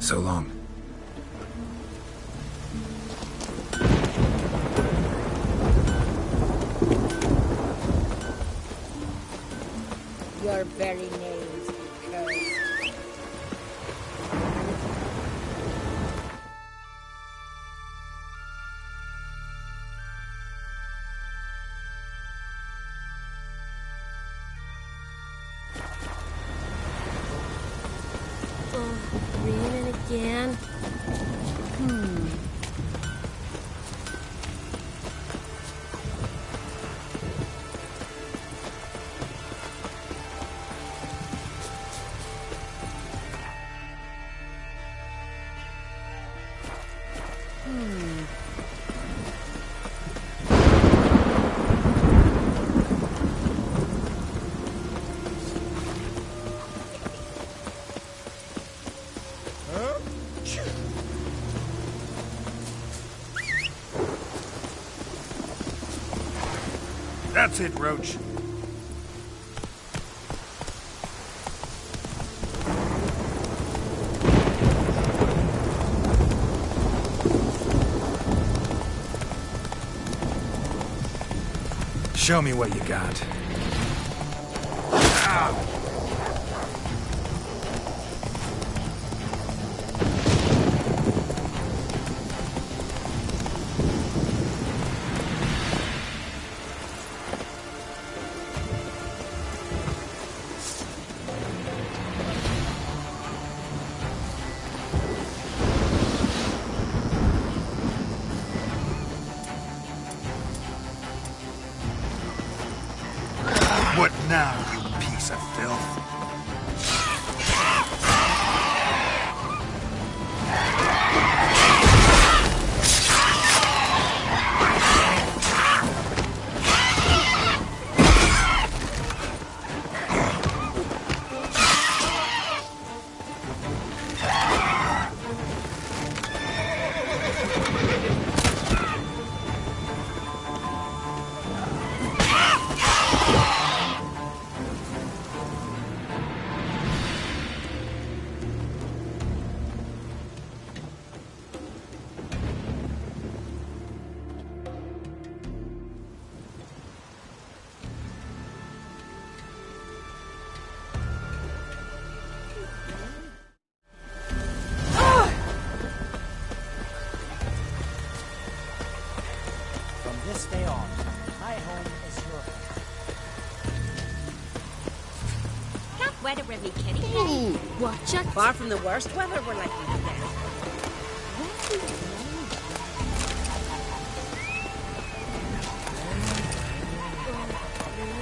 So long. Your very names be cursed. Oh, raining again. That's it, Roach. Show me what you got. What now, you piece of filth? From this day on, my home is your home. Can't weather with me, kitty. Hey, watch it. Far from the worst weather we're likely to get.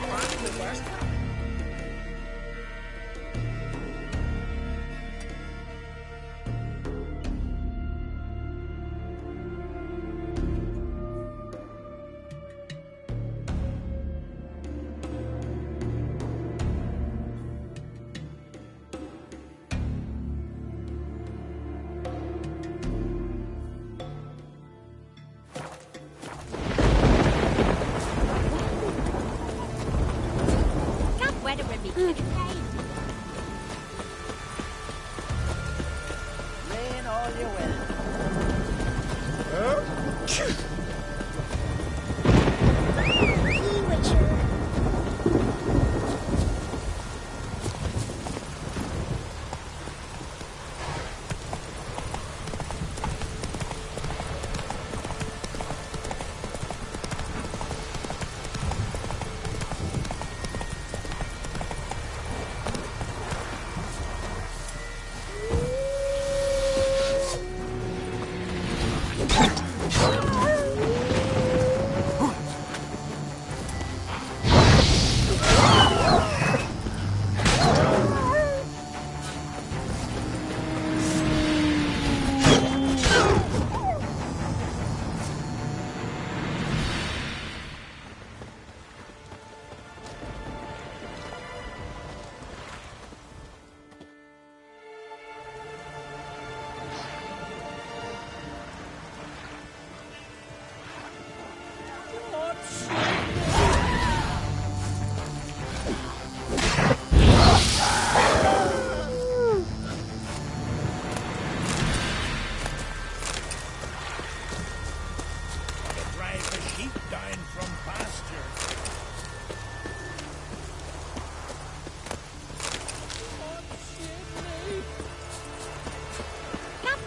Far from the worst weather. Can't weather with me, kitty. Rain all you will.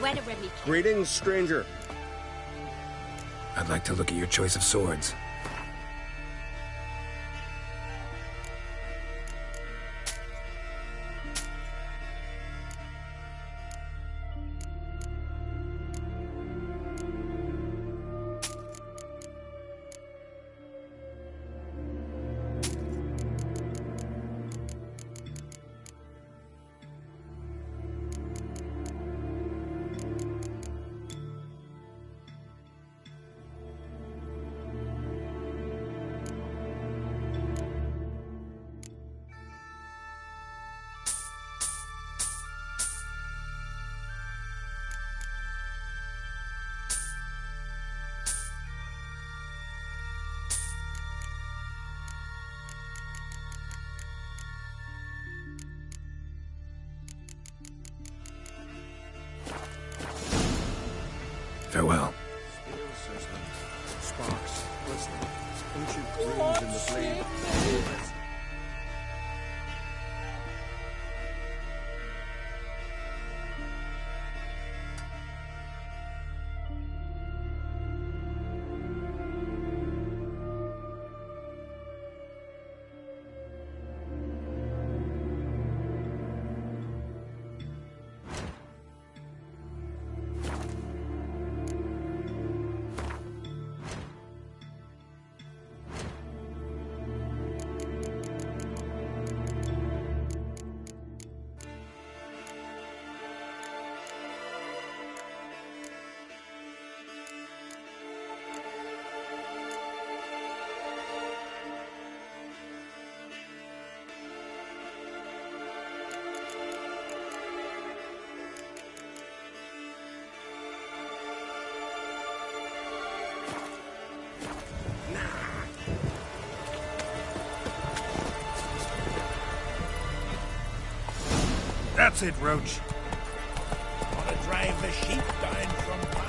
Where me? Greetings, stranger. I'd like to look at your choice of swords. Farewell. Sparks, glistening, ancient runes in the flame. That's it, Roach. Want to drive the sheep down from